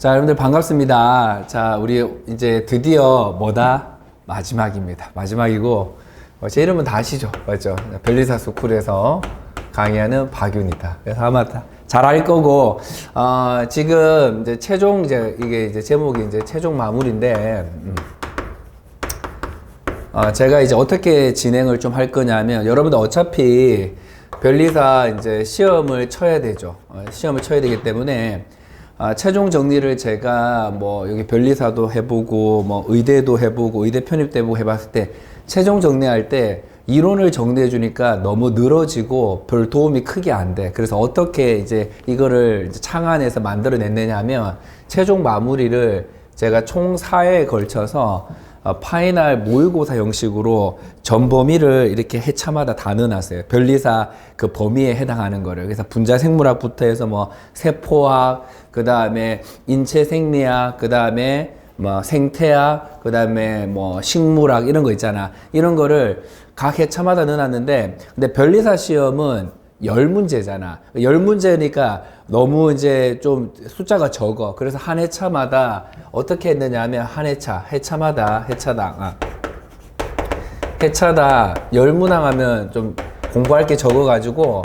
자, 여러분들 반갑습니다. 자, 우리 이제 드디어 뭐다? 마지막입니다. 마지막이고, 제 이름은 다 아시죠? 맞죠? 변리사 스쿨에서 강의하는 박윤이다. 그래서 아마 잘 알 거고, 지금 이제 최종, 이게 이제 제목이 이제 최종 마무리인데, 제가 이제 어떻게 진행을 좀 할 거냐면, 여러분들 어차피 변리사 이제 시험을 쳐야 되죠. 시험을 쳐야 되기 때문에, 최종 정리를 제가 뭐 여기 변리사도 해보고 뭐 의대도 해보고 의대 편입도 해보고 해봤을 때 최종 정리할 때 이론을 정리해 주니까 너무 늘어지고 별 도움이 크게 안 돼. 그래서 어떻게 이제 이거를 이제 창안해서 만들어냈느냐 하면 최종 마무리를 제가 총 4회에 걸쳐서 파이널 모의고사 형식으로 전 범위를 이렇게 해차마다 다 넣어놨어요. 변리사 그 범위에 해당하는 거를. 그래서 분자 생물학부터 해서 뭐 세포학, 그 다음에 인체 생리학, 그 다음에 뭐 생태학, 그 다음에 뭐 식물학 이런 거 있잖아. 이런 거를 각 해차마다 넣어놨는데, 근데 변리사 시험은 10문제잖아. 10문제니까 너무 이제 좀 숫자가 적어. 그래서 한 회차마다 어떻게 했느냐 하면 한 회차마다 회차당 10문항 하면 좀 공부할 게 적어가지고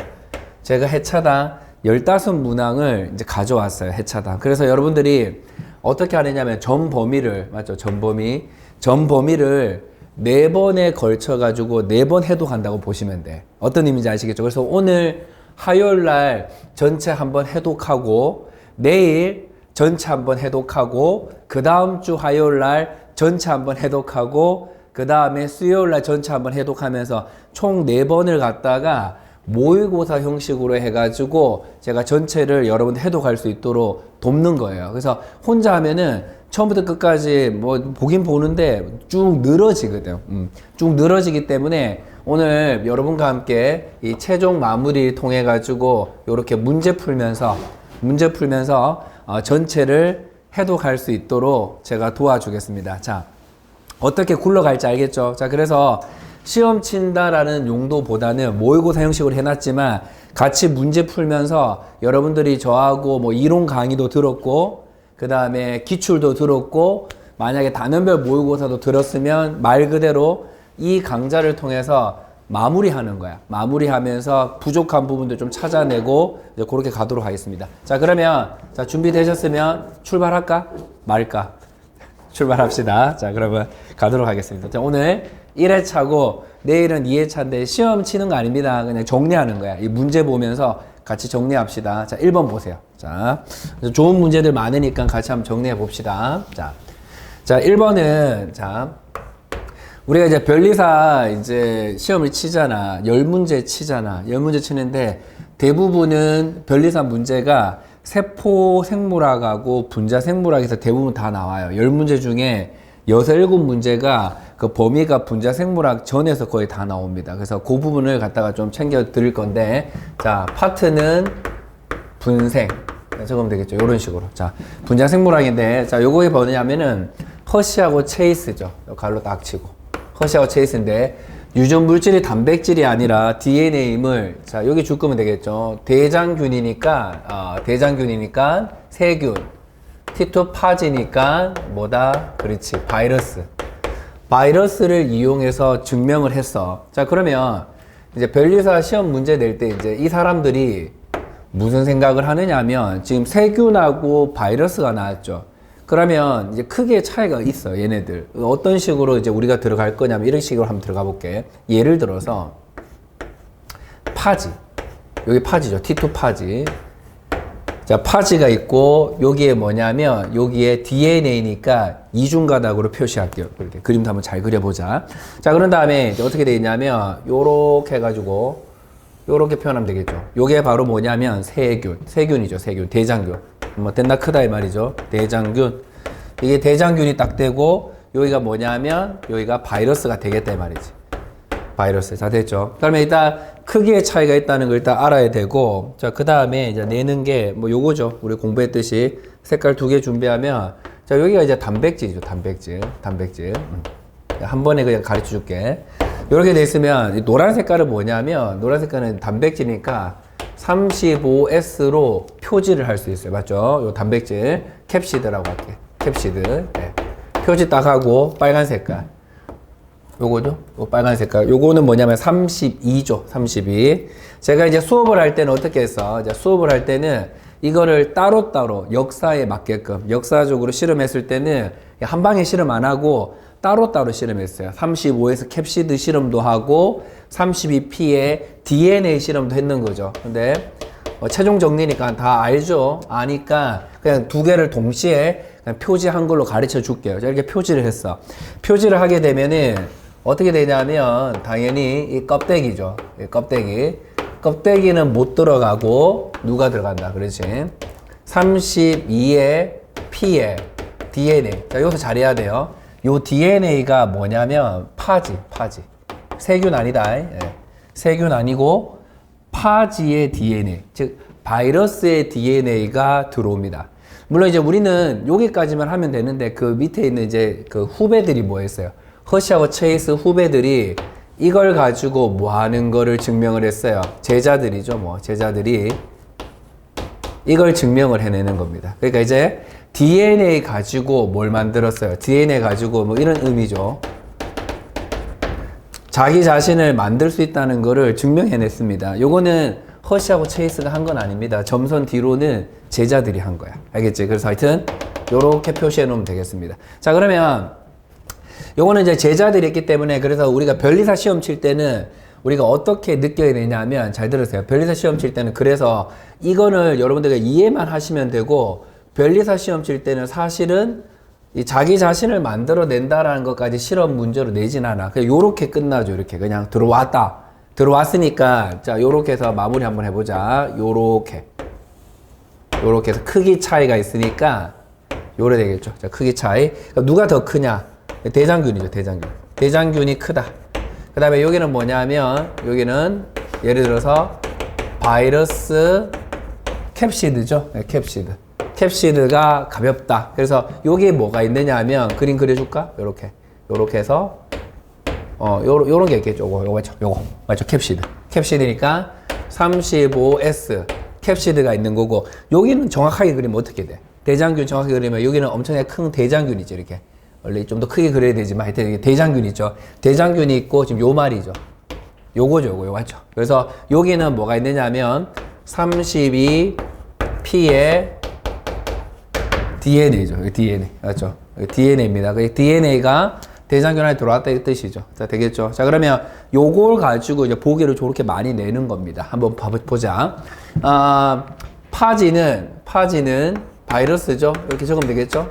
제가 회차당 15문항을 이제 가져왔어요. 회차당. 그래서 여러분들이 어떻게 하느냐면 전 범위를, 맞죠? 전 범위를 4번에 걸쳐가지고 4번 해독한다고 보시면 돼. 어떤 의미인지 아시겠죠? 그래서 오늘 화요일 날 전체 한번 해독하고, 내일 전체 한번 해독하고, 그 다음 주 화요일 날 전체 한번 해독하고, 그 다음에 수요일 날 전체 한번 해독하면서 총 4번을 갖다가 모의고사 형식으로 해가지고 제가 전체를 여러분들 해독할 수 있도록 돕는 거예요. 그래서 혼자 하면은 처음부터 끝까지 뭐 보긴 보는데 쭉 늘어지거든. 쭉 늘어지기 때문에 오늘 여러분과 함께 이 최종 마무리를 통해 가지고 이렇게 문제 풀면서 전체를 해독할 수 있도록 제가 도와주겠습니다. 자, 어떻게 굴러갈지 알겠죠? 자, 그래서 시험 친다라는 용도보다는 모의고사 형식으로 해놨지만 같이 문제 풀면서 여러분들이 저하고 뭐 이론 강의도 들었고, 그 다음에 기출도 들었고, 만약에 단원별 모의고사도 들었으면 말 그대로 이 강좌를 통해서 마무리하는 거야. 마무리하면서 부족한 부분들 좀 찾아내고 이제 그렇게 가도록 하겠습니다. 자, 그러면 자, 준비되셨으면 출발할까? 말까? 출발합시다. 자, 그러면 가도록 하겠습니다. 자, 오늘 1회차고 내일은 2회차인데 시험 치는 거 아닙니다. 그냥 정리하는 거야. 이 문제 보면서 같이 정리합시다. 자, 1번 보세요. 자, 좋은 문제들 많으니까 같이 한번 정리해 봅시다. 자, 1번은, 자, 우리가 이제 변리사 이제 시험을 치잖아. 10문제 치잖아. 10문제 치는데 대부분은 변리사 문제가 세포 생물학하고 분자 생물학에서 대부분 다 나와요. 10문제 중에 6, 7문제가 그 범위가 분자 생물학 전에서 거의 다 나옵니다. 그래서 그 부분을 갖다가 좀 챙겨 드릴 건데, 자, 파트는 분생. 적으면 되겠죠. 이런 식으로. 자, 분자 생물학인데, 자, 요거에 뭐냐면은 허쉬하고 체이스죠. 갈로 딱 치고. 허쉬하고 체이스인데, 유전 물질이 단백질이 아니라 DNA임을, 자, 여기 줄 거면 되겠죠. 대장균이니까 세균. T2 파지니까 뭐다? 그렇지. 바이러스를 이용해서 증명을 했어. 자, 그러면 이제 변리사 시험 문제 낼 때 이제 이 사람들이 무슨 생각을 하느냐 하면 지금 세균하고 바이러스가 나왔죠. 그러면 이제 크게 차이가 있어, 얘네들. 어떤 식으로 이제 우리가 들어갈 거냐면 이런 식으로 한번 들어가 볼게. 예를 들어서 파지. 여기 파지죠. T2 파지. 자, 파지가 있고 여기에 뭐냐면 여기에 DNA니까 이중가닥으로 표시할게요. 이렇게 그림도 한번 잘 그려보자. 자, 그런 다음에 이제 어떻게 되어 있냐면 요렇게 해가지고 요렇게 표현하면 되겠죠. 요게 바로 뭐냐면 세균이죠. 대장균. 뭐 됐나 크다 이 말이죠. 대장균. 이게 대장균이 딱 되고 여기가 뭐냐면 여기가 바이러스가 되겠다 이 말이지. 바이러스. 자, 됐죠. 그러면 일단 크기의 차이가 있다는 걸 일단 알아야 되고, 자, 그 다음에 이제 내는 게 뭐 요거죠. 우리 공부했듯이 색깔 2개 준비하면, 자, 여기가 이제 단백질이죠. 단백질. 한 번에 그냥 가르쳐 줄게. 이렇게 돼 있으면, 이 노란 색깔은 뭐냐면, 노란 색깔은 단백질이니까 35S로 표지를 할 수 있어요. 맞죠? 요 단백질 캡시드라고 할게. 캡시드. 네. 표지 딱 하고 빨간 색깔. 요거죠? 요 빨간 색깔. 요거는 뭐냐면 32죠. 32. 제가 이제 수업을 할 때는 어떻게 했어? 이제 수업을 할 때는 이거를 따로따로 역사에 맞게끔 역사적으로 실험했을 때는 한 방에 실험 안 하고 따로따로 실험했어요. 35에서 캡시드 실험도 하고 32P의 DNA 실험도 했는 거죠. 근데 최종 정리니까 다 알죠? 아니까 그냥 두 개를 동시에 그냥 표지한 걸로 가르쳐 줄게요. 이렇게 표지를 했어. 표지를 하게 되면은 어떻게 되냐면 당연히 이 껍데기죠. 이 껍데기. 껍데기는 못 들어가고 누가 들어간다. 그렇지? 32의 P의 DNA. 자, 여기서 잘해야 돼요. 요 DNA가 뭐냐면 파지. 세균 아니다. 예. 세균 아니고 파지의 DNA. 즉 바이러스의 DNA가 들어옵니다. 물론 이제 우리는 여기까지만 하면 되는데 그 밑에 있는 이제 그 후배들이 뭐였어요? 허쉬하고 체이스 후배들이 이걸 가지고 뭐 하는 거를 증명을 했어요. 제자들이죠, 뭐. 제자들이 이걸 증명을 해내는 겁니다. 그러니까 이제 DNA 가지고 뭘 만들었어요? DNA 가지고 뭐 이런 의미죠. 자기 자신을 만들 수 있다는 거를 증명해냈습니다. 요거는 허쉬하고 체이스가 한 건 아닙니다. 점선 뒤로는 제자들이 한 거야. 알겠지? 그래서 하여튼 요렇게 표시해 놓으면 되겠습니다. 자, 그러면 요거는 이제 제자들이 했기 때문에 그래서 우리가 변리사 시험 칠 때는 우리가 어떻게 느껴야 되냐면 잘 들으세요. 변리사 시험 칠 때는 그래서 이거를 여러분들가 이해만 하시면 되고 변리사 시험 칠 때는 사실은 이 자기 자신을 만들어낸다라는 것까지 실험 문제로 내진 않아. 그냥 요렇게 끝나죠. 이렇게 그냥 들어왔다. 들어왔으니까 자 요렇게 해서 마무리 한번 해보자. 요렇게 해서 크기 차이가 있으니까 요래 되겠죠. 자, 크기 차이. 그러니까 누가 더 크냐? 대장균이죠. 대장균이 크다. 그 다음에 여기는 뭐냐면 여기는 예를 들어서 바이러스 캡시드죠. 네, 캡시드가 가볍다. 그래서 여기에 뭐가 있느냐 하면 그림 그려줄까? 요렇게 해서 요런 게 있겠죠. 요거 맞죠? 캡시드니까 35S 캡시드가 있는 거고 여기는 정확하게 그리면 어떻게 돼? 대장균 정확하게 그리면 여기는 엄청나게 큰 대장균이죠. 이렇게 원래 좀 더 크게 그려야 되지만 하여튼 이게 대장균 있죠. 대장균이 있고 지금 요 말이죠. 요거 맞죠? 그래서 여기는 뭐가 있느냐면 32P의 DNA죠. DNA. 맞죠? DNA입니다. 그 DNA가 대장균 안에 들어왔다 이 뜻이죠. 자, 되겠죠? 자, 그러면 요걸 가지고 이제 보기를 저렇게 많이 내는 겁니다. 한번 보자. 파지는 바이러스죠. 이렇게 적으면 되겠죠?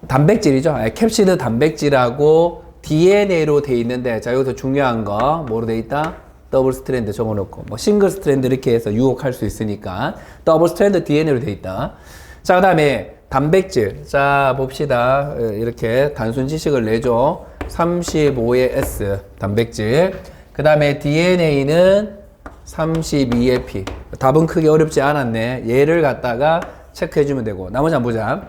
단백질이죠. 캡시드 단백질하고 DNA로 돼 있는데, 자, 여기서 중요한 거, 뭐로 돼 있다? 더블 스트랜드 적어놓고, 뭐, 싱글 스트랜드 이렇게 해서 유혹할 수 있으니까, 더블 스트랜드 DNA로 돼 있다. 자, 그 다음에 단백질. 자, 봅시다. 이렇게 단순 지식을 내죠. 35의 S, 단백질. 그 다음에 DNA는 32의 P. 답은 크게 어렵지 않았네. 얘를 갖다가 체크해주면 되고. 나머지 한번 보자.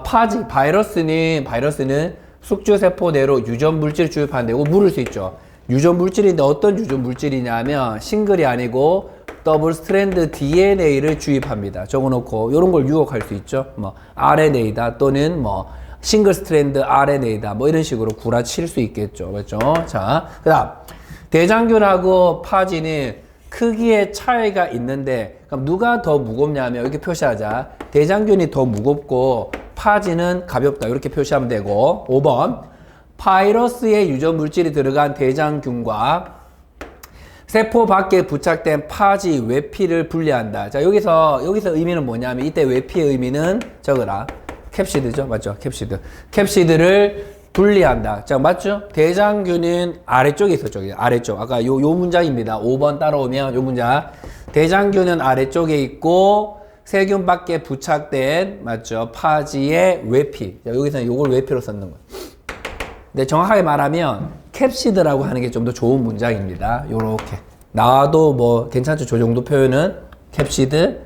파지, 바이러스는 숙주세포 내로 유전 물질 주입하는데, 이거 물을 수 있죠. 유전 물질인데 어떤 유전 물질이냐면, 싱글이 아니고, 더블 스트랜드 DNA를 주입합니다. 적어놓고, 이런 걸 유혹할 수 있죠. 뭐, RNA다, 또는 뭐, 싱글 스트랜드 RNA다, 뭐, 이런 식으로 구라칠 수 있겠죠. 그렇죠? 자, 그 다음, 대장균하고 파지는 크기의 차이가 있는데, 그럼 누가 더 무겁냐면, 이렇게 표시하자. 대장균이 더 무겁고, 파지는 가볍다. 이렇게 표시하면 되고, 5번. 바이러스의 유전 물질이 들어간 대장균과 세포 밖에 부착된 파지 외피를 분리한다. 자, 여기서 의미는 뭐냐면, 이때 외피의 의미는 적어라. 캡시드죠? 맞죠? 캡시드를 분리한다. 자, 맞죠? 대장균은 아래쪽에 있었죠. 아래쪽. 아까 요 문장입니다. 5번 따라오면 요 문장. 대장균은 아래쪽에 있고, 세균 밖에 부착된, 맞죠? 파지의 외피. 자, 여기서는 요걸 외피로 썼는 거예요. 근데 정확하게 말하면 캡시드라고 하는 게 좀 더 좋은 문장입니다. 요렇게. 나와도 뭐 괜찮죠? 저 정도 표현은 캡시드,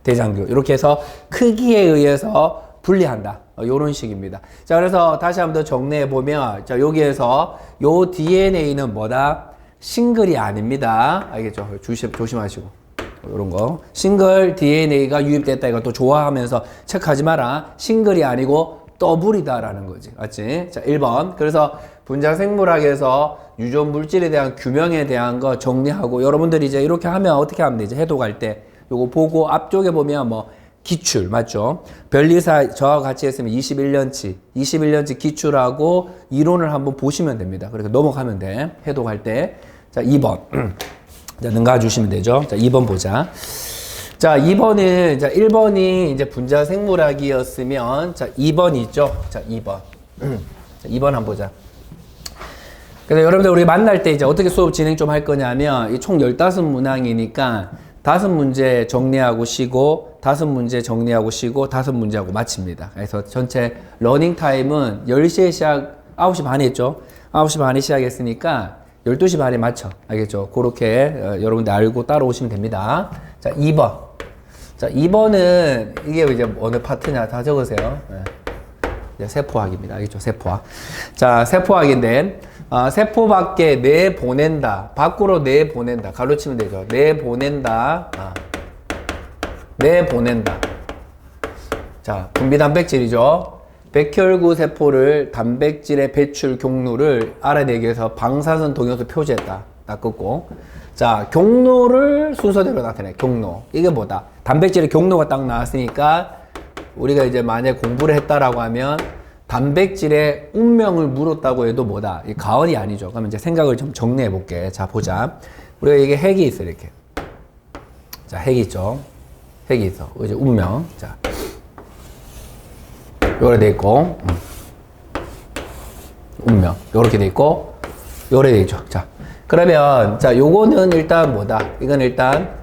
대장균. 이렇게 해서 크기에 의해서 분리한다. 요런 식입니다. 자, 그래서 다시 한번 더 정리해 보면, 자, 여기에서 요 DNA는 뭐다? 싱글이 아닙니다. 알겠죠? 조심하시고. 이런 거. 싱글 DNA가 유입됐다. 이거 또 좋아하면서 체크하지 마라. 싱글이 아니고 더블이다라는 거지. 맞지? 자, 1번. 그래서 분자 생물학에서 유전 물질에 대한 규명에 대한 거 정리하고 여러분들이 이제 이렇게 하면 어떻게 하면 되지? 해독할 때. 요거 보고 앞쪽에 보면 뭐 기출 맞죠? 변리사 저와 같이 했으면 21년치 기출하고 이론을 한번 보시면 됩니다. 그래서 넘어가면 돼. 해독할 때. 자, 2번. 자, 능가 주시면 되죠. 자, 2번 보자. 자, 2번은, 자, 1번이 이제 분자 생물학이었으면, 자, 2번이 있죠? 자, 2번. 자, 2번 한번 보자. 그래서 여러분들 우리 만날 때 이제 어떻게 수업 진행 좀 할 거냐면, 이 총 15문항이니까 5문제 정리하고 쉬고, 5문제 정리하고 쉬고, 5문제하고 마칩니다. 그래서 전체 러닝 타임은 10시에 시작, 9시 반에 했죠? 9시 반에 시작했으니까, 12시 반에 맞춰. 알겠죠? 그렇게 여러분들 알고 따라오시면 됩니다. 자, 2번. 자, 2번은 이게 이제 어느 파트냐 다 적으세요. 네. 세포학입니다. 알겠죠? 세포학. 자, 세포학인데 세포 밖에 내보낸다. 밖으로 내보낸다. 가로치면 되죠. 내보낸다. 내보낸다. 자, 분비 단백질이죠. 백혈구 세포를 단백질의 배출 경로를 알아내기 위해서 방사선 동영상 표시했다. 딱 긋고. 자, 경로를 순서대로 나타내. 경로. 이게 뭐다? 단백질의 경로가 딱 나왔으니까 우리가 이제 만약에 공부를 했다라고 하면 단백질의 운명을 물었다고 해도 뭐다? 이 가언이 아니죠. 그러면 이제 생각을 좀 정리해 볼게. 자, 보자. 우리가 이게 핵이 있어, 이렇게. 자, 핵이 있죠. 핵이 있어. 이제 운명. 자. 요래 돼 있고, 운명. 요렇게 돼 있고, 요래 돼 있죠. 자. 그러면, 자, 요거는 일단 뭐다? 이건 일단,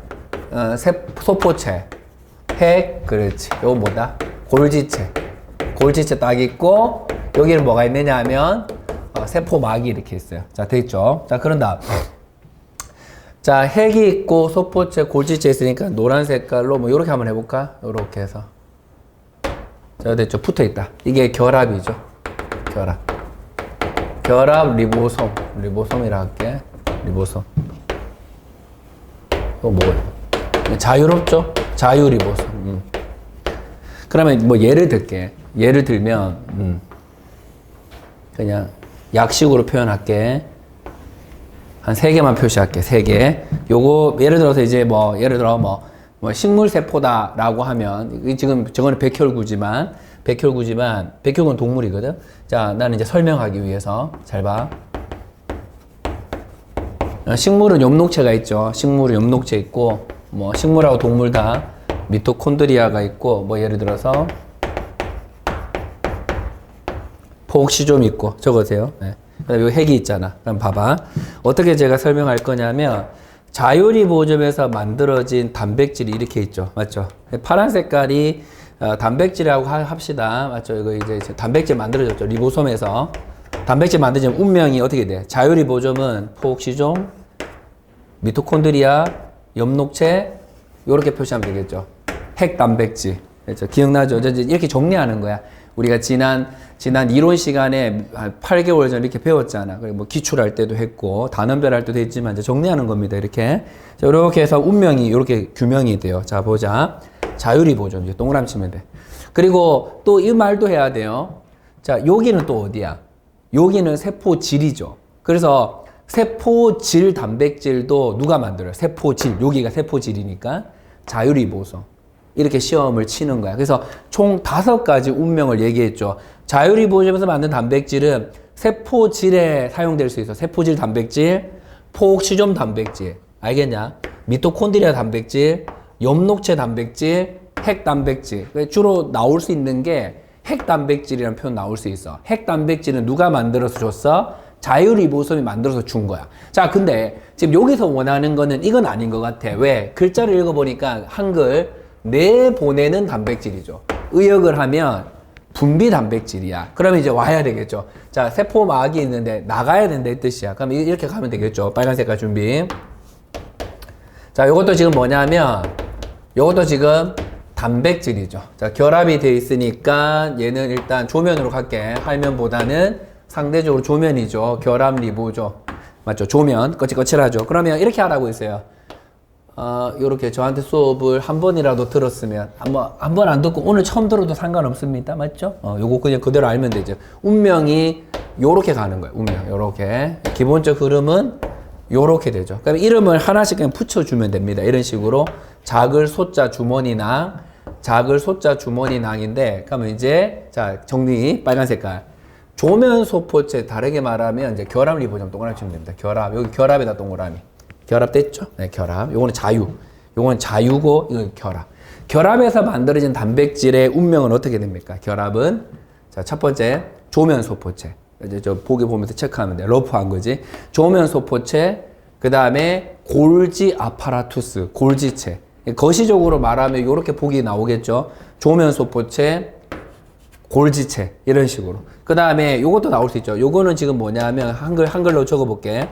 소포체. 핵, 그렇지. 요거 뭐다? 골지체. 골지체 딱 있고, 여기는 뭐가 있느냐 하면, 세포막이 이렇게 있어요. 자, 돼 있죠. 자, 그런 다음. 자, 핵이 있고, 소포체, 골지체 있으니까 노란 색깔로 뭐, 요렇게 한번 해볼까? 요렇게 해서. 자, 됐죠? 붙어 있다. 이게 결합이죠. 결합. 결합 리보솜. 리보솜이라 할게. 리보솜. 이거 뭐예요? 자유롭죠? 자유리보솜. 그러면 뭐 예를 들게. 예를 들면, 그냥 약식으로 표현할게. 한 3개만 표시할게. 3개. 요거, 예를 들어서 이제 뭐, 예를 들어 뭐 식물세포다라고 하면, 지금 저거는 백혈구지만, 백혈구는 동물이거든? 자, 나는 이제 설명하기 위해서, 잘 봐. 식물은 엽록체가 있죠. 식물은 엽록체 있고, 뭐, 식물하고 동물 다 미토콘드리아가 있고, 뭐, 예를 들어서, 포옥시좀 있고, 적으세요. 네. 그 다음에 요 핵이 있잖아. 그럼 봐봐. 어떻게 제가 설명할 거냐면, 자유리보솜에서 만들어진 단백질이 이렇게 있죠. 맞죠? 파란 색깔이 단백질이라고 합시다. 맞죠? 이거 이제 단백질 만들어졌죠. 리보솜에서. 단백질 만들어진 운명이 어떻게 돼? 자유리보솜은 포옥시좀, 미토콘드리아, 엽록체, 요렇게 표시하면 되겠죠. 핵단백질. 그렇죠? 기억나죠? 이렇게 정리하는 거야. 우리가 지난 이론 시간에 8개월 전 이렇게 배웠잖아. 그리고 뭐 기출할 때도 했고, 단원별 할 때도 했지만, 이제 정리하는 겁니다. 이렇게. 자, 이렇게 해서 운명이 이렇게 규명이 돼요. 자, 보자. 자유리보솜. 이제 동그라미 치면 돼. 그리고 또 이 말도 해야 돼요. 자, 여기는 또 어디야? 여기는 세포질이죠. 그래서 세포질 단백질도 누가 만들어요? 세포질. 여기가 세포질이니까 자유리보솜. 이렇게 시험을 치는 거야. 그래서 총 5가지 운명을 얘기했죠. 자유리보솜에서 만든 단백질은 세포질에 사용될 수 있어. 세포질 단백질, 포옥시좀 단백질. 알겠냐? 미토콘드리아 단백질, 엽록체 단백질, 핵 단백질. 주로 나올 수 있는 게 핵 단백질이라는 표현 나올 수 있어. 핵 단백질은 누가 만들어서 줬어? 자유리보솜이 만들어서 준 거야. 자, 근데 지금 여기서 원하는 거는 이건 아닌 것 같아. 왜? 글자를 읽어보니까 한글 내보내는 단백질이죠. 의역을 하면 분비 단백질이야. 그러면 이제 와야 되겠죠. 자, 세포막이 있는데 나가야 된다 이 뜻이야. 그럼 이렇게 가면 되겠죠. 빨간 색깔 준비. 자, 요것도 지금 뭐냐면 요것도 지금 단백질이죠. 자, 결합이 돼 있으니까 얘는 일단 조면으로 갈게. 할면보다는 상대적으로 조면이죠. 결합 리보죠. 맞죠? 조면 거칠거칠하죠. 그러면 이렇게 하라고 했어요. 요렇게 저한테 수업을 한 번이라도 들었으면 한 번 안 듣고 오늘 처음 들어도 상관없습니다. 맞죠? 요거 그냥 그대로 알면 되죠. 운명이 요렇게 가는 거예요. 운명 요렇게 기본적 흐름은 요렇게 되죠. 그럼 이름을 하나씩 그냥 붙여주면 됩니다. 이런 식으로 작을 소자 주머니낭, 작을 소자 주머니낭인데 그러면 이제 자 정리 빨간 색깔 조면 소포체 다르게 말하면 이제 결합 리보점 동그라미 치면 됩니다. 결합 여기 결합에다 동그라미 결합 됐죠? 네, 결합. 요거는 자유. 요거는 자유고, 이건 결합. 결합에서 만들어진 단백질의 운명은 어떻게 됩니까? 결합은, 자, 첫 번째, 조면소포체. 이제 저 보기 보면서 체크하면 돼. 러프한 거지. 조면소포체, 그 다음에 골지 아파라투스, 골지체. 거시적으로 말하면 이렇게 보기 나오겠죠? 조면소포체, 골지체. 이런 식으로. 그 다음에 요것도 나올 수 있죠. 요거는 지금 뭐냐면, 한글로 적어볼게.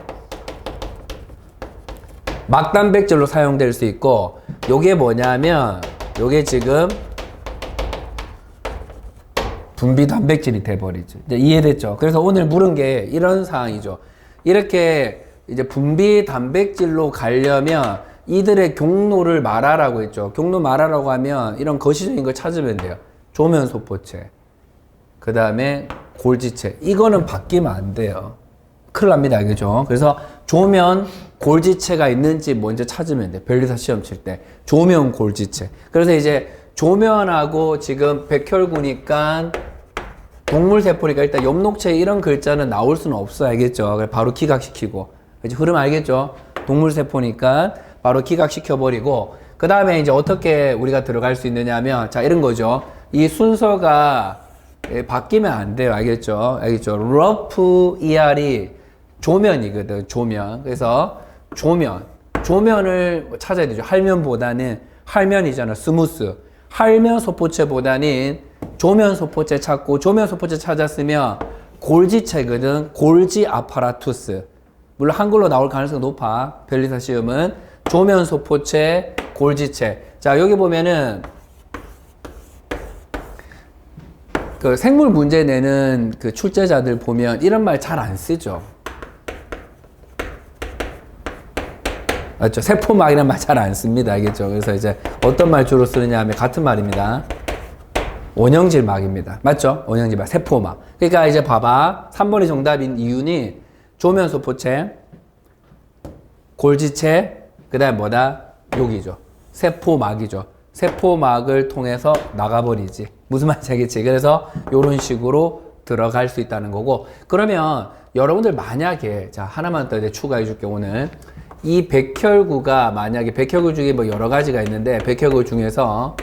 막단백질로 사용될 수 있고 요게 뭐냐면 요게 지금 분비 단백질이 돼버리죠. 이제 이해됐죠? 그래서 오늘 물은 게 이런 상황이죠. 이렇게 이제 분비 단백질로 가려면 이들의 경로를 말하라고 했죠. 경로 말하라고 하면 이런 거시적인 걸 찾으면 돼요. 조면소포체, 그 다음에 골지체. 이거는 바뀌면 안 돼요. 큰일 납니다. 그죠? 그래서 조면 골지체가 있는지 먼저 찾으면 돼. 변리사 시험 칠 때. 조면 골지체. 그래서 이제 조면하고 지금 백혈구니까 동물세포니까 일단 엽록체 이런 글자는 나올 수는 없어. 알겠죠? 그래서 바로 기각시키고. 그치? 흐름 알겠죠? 동물세포니까 바로 기각시켜버리고. 그 다음에 이제 어떻게 우리가 들어갈 수 있느냐 하면, 자, 이런 거죠. 이 순서가 바뀌면 안 돼요. 알겠죠? 알겠죠? 러프 ER이 조면이거든. 조면. 그래서 조면을 찾아야 되죠. 할면보다는 할면이잖아. 스무스. 할면 소포체보다는 조면 소포체 찾고 조면 소포체 찾았으면 골지체거든. 골지 아파라투스. 물론 한글로 나올 가능성이 높아. 변리사 시험은 조면 소포체, 골지체. 자, 여기 보면은 그 생물 문제 내는 그 출제자들 보면 이런 말 잘 안 쓰죠. 맞죠? 세포막이라는 말 잘 안 씁니다. 알겠죠? 그래서 이제 어떤 말 주로 쓰느냐 하면 같은 말입니다. 원형질막입니다. 맞죠? 원형질막, 세포막. 그러니까 이제 봐봐. 3번이 정답인 이유는 조면소포체, 골지체, 그 다음에 뭐다? 여기죠. 세포막이죠. 세포막을 통해서 나가버리지. 무슨 말인지 알겠지? 그래서 이런 식으로 들어갈 수 있다는 거고. 그러면 여러분들 만약에, 자, 하나만 더 이제 추가해 줄게, 오늘. 이 백혈구가 만약에 백혈구 중에 뭐 여러 가지가 있는데 백혈구 중에서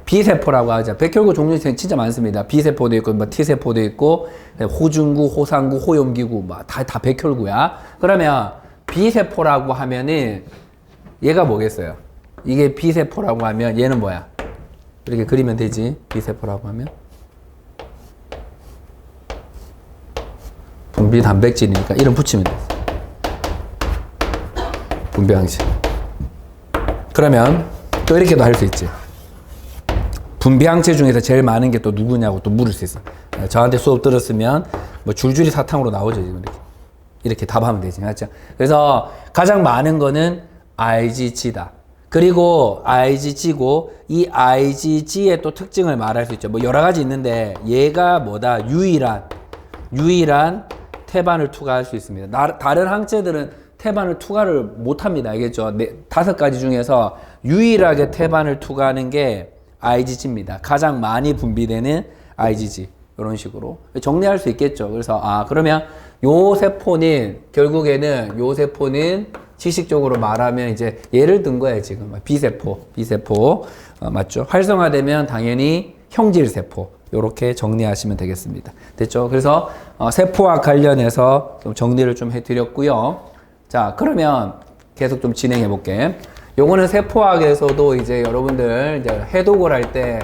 B세포라고 하죠. 백혈구 종류 진짜 많습니다. B세포도 있고 뭐 T세포도 있고 호중구, 호상구, 호염기구 뭐 다 백혈구야. 그러면 B세포라고 하면은 얘가 뭐겠어요? 이게 B세포라고 하면 얘는 뭐야? 이렇게 그리면 되지. B세포라고 하면 분비 단백질이니까 이름 붙이면 돼. 분비항체. 그러면 또 이렇게도 할 수 있지. 분비항체 중에서 제일 많은 게 또 누구냐고 또 물을 수 있어. 저한테 수업 들었으면 뭐 줄줄이 사탕으로 나오죠. 이렇게 답하면 되지. 맞죠? 그래서 가장 많은 거는 IgG다. 그리고 IgG고 이 IgG의 또 특징을 말할 수 있죠. 뭐 여러 가지 있는데 얘가 뭐다? 유일한 태반을 투과할 수 있습니다. 다른 항체들은 태반을 투과를 못합니다. 알겠죠? 5가지 중에서 유일하게 태반을 투과하는 게 IgG입니다. 가장 많이 분비되는 IgG. 이런 식으로 정리할 수 있겠죠. 그래서 그러면 요 세포는 결국에는 요 세포는 지식적으로 말하면 이제 예를 든 거예요. 지금 B세포 맞죠? 활성화되면 당연히 형질세포. 요렇게 정리하시면 되겠습니다. 됐죠? 그래서 세포와 관련해서 좀 정리를 좀 해드렸고요. 자, 그러면 계속 좀 진행해 볼게. 요거는 세포학에서도 이제 여러분들 이제 해독을 할 때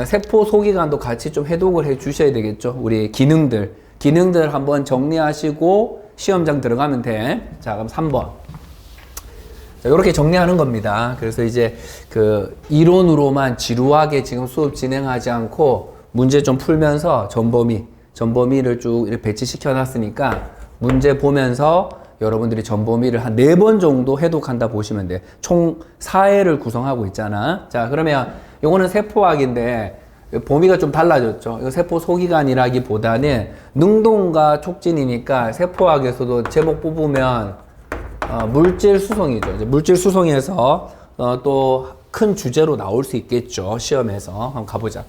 세포 소기관도 같이 좀 해독을 해 주셔야 되겠죠. 우리 기능들 한번 정리하시고 시험장 들어가면 돼. 자, 그럼 3번. 자, 요렇게 정리하는 겁니다. 그래서 이제 그 이론으로만 지루하게 지금 수업 진행하지 않고 문제 좀 풀면서 전범위 전범위를 쭉 이렇게 배치시켜 놨으니까 문제 보면서 여러분들이 전범위를 한 4번 정도 해독한다 보시면 돼. 총 4회를 구성하고 있잖아. 자, 그러면 요거는 세포학인데 범위가 좀 달라졌죠. 이거 세포 소기관이라기보다는 능동과 촉진이니까 세포학에서도 제목 뽑으면 물질 수송이죠. 이제 물질 수송에서 또 큰 주제로 나올 수 있겠죠. 시험에서 한번 가보자.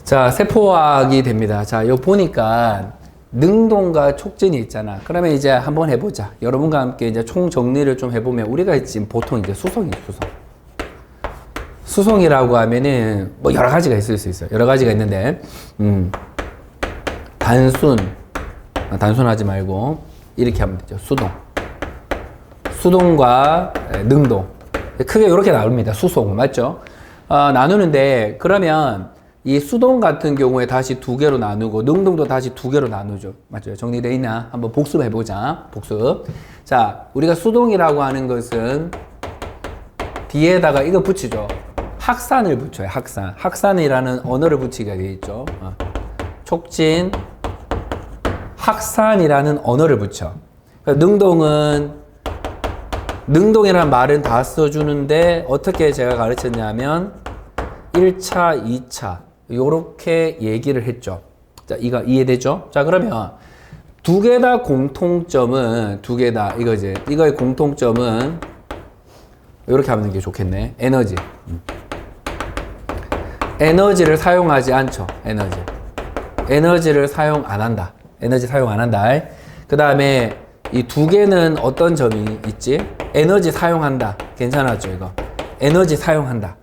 자, 세포학이 됩니다. 자, 요 보니까 능동과 촉진이 있잖아. 그러면 이제 한번 해보자. 여러분과 함께 이제 총 정리를 좀 해보면 우리가 지금 보통 이제 수송이죠, 수송. 수송이라고 하면은 뭐 여러 가지가 있을 수 있어요. 여러 가지가 있는데, 단순하지 말고 이렇게 하면 되죠. 수동과 능동. 크게 이렇게 나눕니다. 수송. 맞죠? 나누는데, 그러면 이 수동 같은 경우에 다시 2개로 나누고, 능동도 다시 2개로 나누죠. 맞죠? 정리되어 있나? 한번 복습해보자. 복습. 자, 우리가 수동이라고 하는 것은 뒤에다가 이거 붙이죠. 학산을 붙여요. 학산이라는 언어를 붙이게 되어 있죠. 촉진, 학산이라는 언어를 붙여. 그러니까 능동이라는 말은 다 써주는데 어떻게 제가 가르쳤냐면 1차, 2차 요렇게 얘기를 했죠. 자, 이거 이해되죠? 자, 그러면 두 개 다 공통점은 이거지. 이거의 공통점은 이렇게 하는 게 좋겠네. 에너지를 사용하지 않죠. 에너지를 사용 안 한다. 그 다음에 이 2개는 어떤 점이 있지? 에너지 사용한다. 괜찮았죠, 이거? 에너지 사용한다.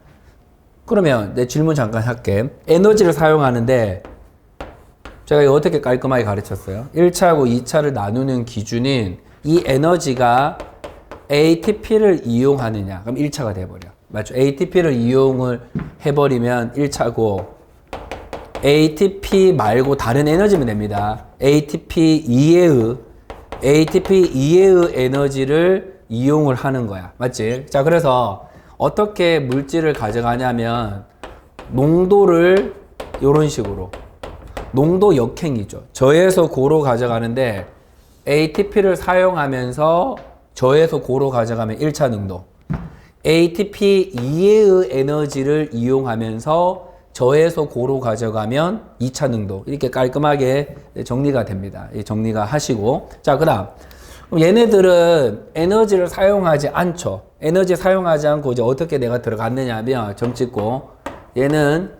그러면 내 질문 잠깐 할게. 에너지를 사용하는데 제가 이거 어떻게 깔끔하게 가르쳤어요? 1차하고 2차를 나누는 기준은 이 에너지가 ATP를 이용하느냐. 그럼 1차가 돼버려. 맞죠? ATP를 이용을 해버리면 1차고 ATP 말고 다른 에너지면 됩니다. ATP 이외의 에너지를 이용을 하는 거야. 맞지? 자, 그래서 어떻게 물질을 가져가냐면 농도를 이런 식으로 농도 역행이죠. 저에서 고로 가져가는데 ATP를 사용하면서 저에서 고로 가져가면 1차 능도, ATP 이외의 에너지를 이용하면서 저에서 고로 가져가면 2차 능도. 이렇게 깔끔하게 정리가 됩니다. 정리가 하시고. 자, 그 다음. 얘네들은 에너지를 사용하지 않죠. 에너지 사용하지 않고 이제 어떻게 내가 들어갔느냐 하면 점 찍고 얘는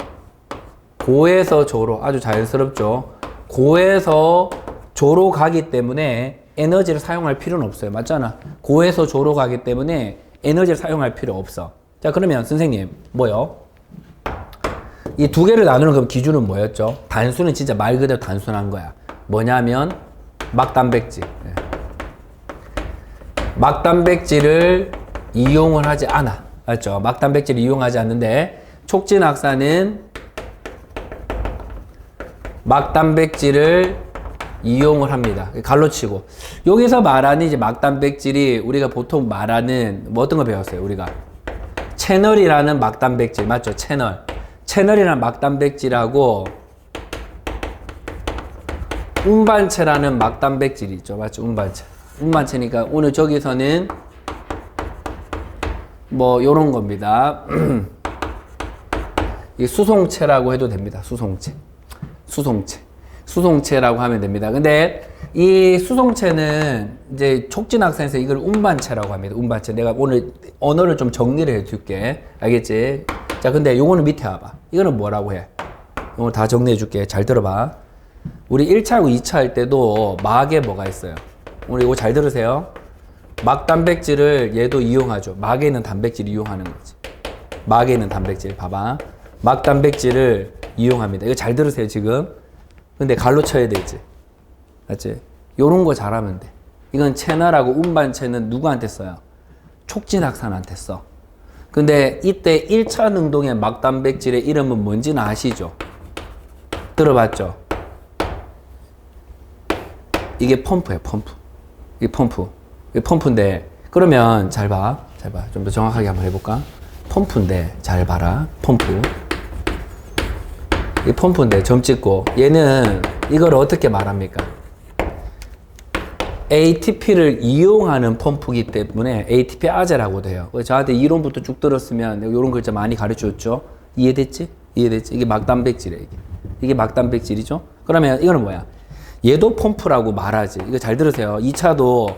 고에서 조로, 아주 자연스럽죠. 고에서 조로 가기 때문에 에너지를 사용할 필요는 없어요. 맞잖아. 고에서 조로 가기 때문에 에너지를 사용할 필요 없어. 자, 그러면 선생님 뭐요? 이 2개를 나누는 그럼 기준은 뭐였죠? 단수는 진짜 말 그대로 단순한 거야. 뭐냐면 막단백질. 막단백질을 이용을 하지 않아. 맞죠? 막단백질을 이용하지 않는데 촉진학사는 막단백질을 이용을 합니다. 갈로 치고. 여기서 말하는 이제 막단백질이 우리가 보통 말하는 뭐 어떤 거 배웠어요? 우리가 채널이라는 막단백질. 맞죠? 채널이라는 막단백질하고 운반체라는 막단백질이 있죠. 맞죠? 운반체니까 오늘 저기서는 뭐 요런 겁니다. 이 수송체라고 해도 됩니다. 수송체라고 하면 됩니다. 근데 이 수송체는 이제 촉진학생에서 이걸 운반체라고 합니다. 운반체. 내가 오늘 언어를 좀 정리를 해 줄게. 알겠지? 자, 근데 요거는 밑에 와봐. 이거는 뭐라고 해? 오늘 다 정리해 줄게. 잘 들어봐. 우리 1차하고 2차 할 때도 막에 뭐가 있어요? 오늘 이거 잘 들으세요. 막단백질을 얘도 이용하죠. 막에 있는 단백질을 이용하는 거지. 막에 있는 단백질. 봐봐. 막단백질을 이용합니다. 이거 잘 들으세요, 지금. 근데 갈로 쳐야 되지. 맞지? 요런 거 잘하면 돼. 이건 채널하고 운반체는 누구한테 써요? 촉진학산한테 써. 근데 이때 1차 능동의 막단백질의 이름은 뭔지는 아시죠? 들어봤죠? 이게 펌프예요, 펌프. 이게 펌프인데, 그러면 잘 봐. 좀 더 정확하게 한번 해볼까? 펌프인데, 잘 봐라. 펌프. 이 펌프인데 점 찍고 얘는 이걸 어떻게 말합니까? ATP를 이용하는 펌프이기 때문에 ATP 아재라고도 해요. 저한테 이론부터 쭉 들었으면 이런 글자 많이 가르쳐줬죠. 이해됐지? 이해됐지? 이게 막단백질이에요. 이게 막단백질이죠. 그러면 이거는 뭐야? 얘도 펌프라고 말하지. 이거 잘 들으세요. 2차도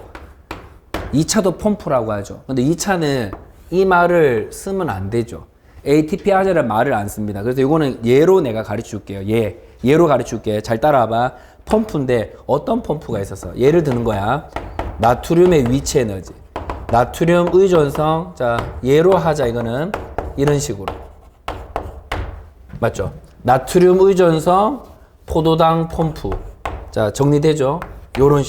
펌프라고 하죠. 근데 2차는 이 말을 쓰면 안 되죠. ATP 아재라는 말을 안 씁니다. 그래서 이거는 얘로 내가 가르쳐 줄게요. 얘로 가르쳐 줄게. 잘 따라와봐. 펌프인데 어떤 펌프가 있었어? 예를 드는 거야. 나트륨의 위치 에너지. 나트륨 의존성. 자, 얘로 하자. 이거는 이런 식으로. 맞죠? 나트륨 의존성 포도당 펌프. 자, 정리되죠? 요런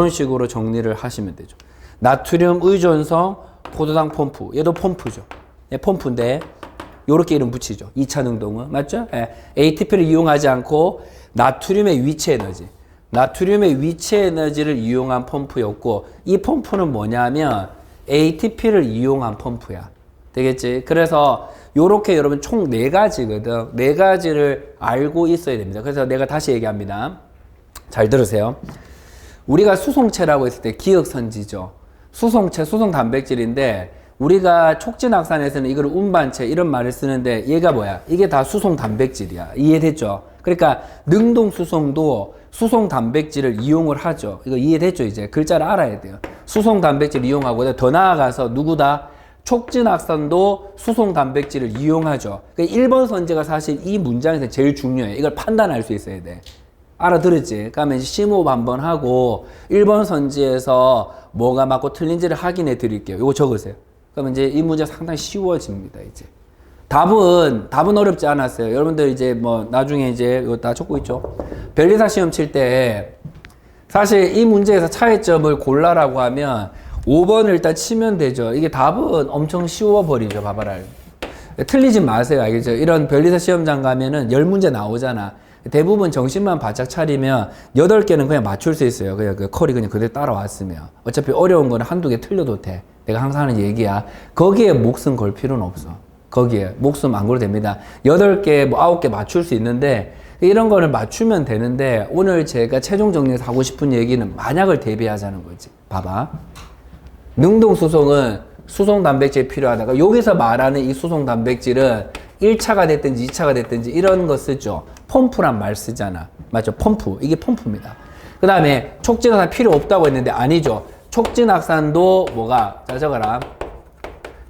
식으로 정리를 하시면 되죠. 나트륨 의존성 포도당 펌프. 얘도 펌프죠. 예, 펌프인데 요렇게 이름 붙이죠. 2차 능동은. 맞죠? 예, ATP를 이용하지 않고 나트륨의 위치 에너지. 나트륨의 위치 에너지를 이용한 펌프였고 이 펌프는 뭐냐면 ATP를 이용한 펌프야. 되겠지? 그래서 요렇게 여러분 총 4가지거든. 4가지를 알고 있어야 됩니다. 그래서 내가 다시 얘기합니다. 잘 들으세요. 우리가 수송체라고 했을 때 기억선지죠. 수송체, 수송단백질인데 우리가 촉진학산에서는 이걸 운반체 이런 말을 쓰는데 얘가 뭐야? 이게 다 수송단백질이야. 이해됐죠? 그러니까 능동수송도 수송단백질을 이용을 하죠. 이거 이해됐죠? 이제 글자를 알아야 돼요. 수송단백질 이용하고 더 나아가서 누구다? 촉진학산도 수송단백질을 이용하죠. 그러니까 1번 선지가 사실 이 문장에서 제일 중요해. 이걸 판단할 수 있어야 돼. 알아들었지? 그러면 이제 심호흡 한번 하고 1번 선지에서 뭐가 맞고 틀린지를 확인해 드릴게요. 이거 적으세요. 그러면 이제 이 문제 상당히 쉬워집니다. 이제 답은 어렵지 않았어요. 여러분들 이제 뭐 나중에 이제 이거 다 적고 있죠. 변리사 시험 칠 때 사실 이 문제에서 차이점을 골라라고 하면 5번을 일단 치면 되죠. 이게 답은 엄청 쉬워버리죠. 봐봐라. 틀리지 마세요. 알겠죠? 이런 변리사 시험장 가면은 10문제 나오잖아. 대부분 정신만 바짝 차리면 8개는 그냥 맞출 수 있어요. 그냥 그 컬이 그냥 그대로 따라왔으면. 어차피 어려운 거는 한두 개 틀려도 돼. 내가 항상 하는 얘기야. 거기에 목숨 걸 필요는 없어. 거기에 목숨 안 걸어도 됩니다. 8개, 뭐 9개 맞출 수 있는데 이런 거를 맞추면 되는데 오늘 제가 최종 정리해서 하고 싶은 얘기는 만약을 대비하자는 거지. 봐봐. 능동수송은 수송단백질이 필요하다가 여기서 말하는 이 수송단백질은 1차가 됐든지 2차가 됐든지 이런 거 쓰죠. 펌프란 말 쓰잖아. 맞죠? 펌프. 이게 펌프입니다. 그 다음에 촉진학산 필요 없다고 했는데 아니죠. 촉진학산도 뭐가? 자, 적어라.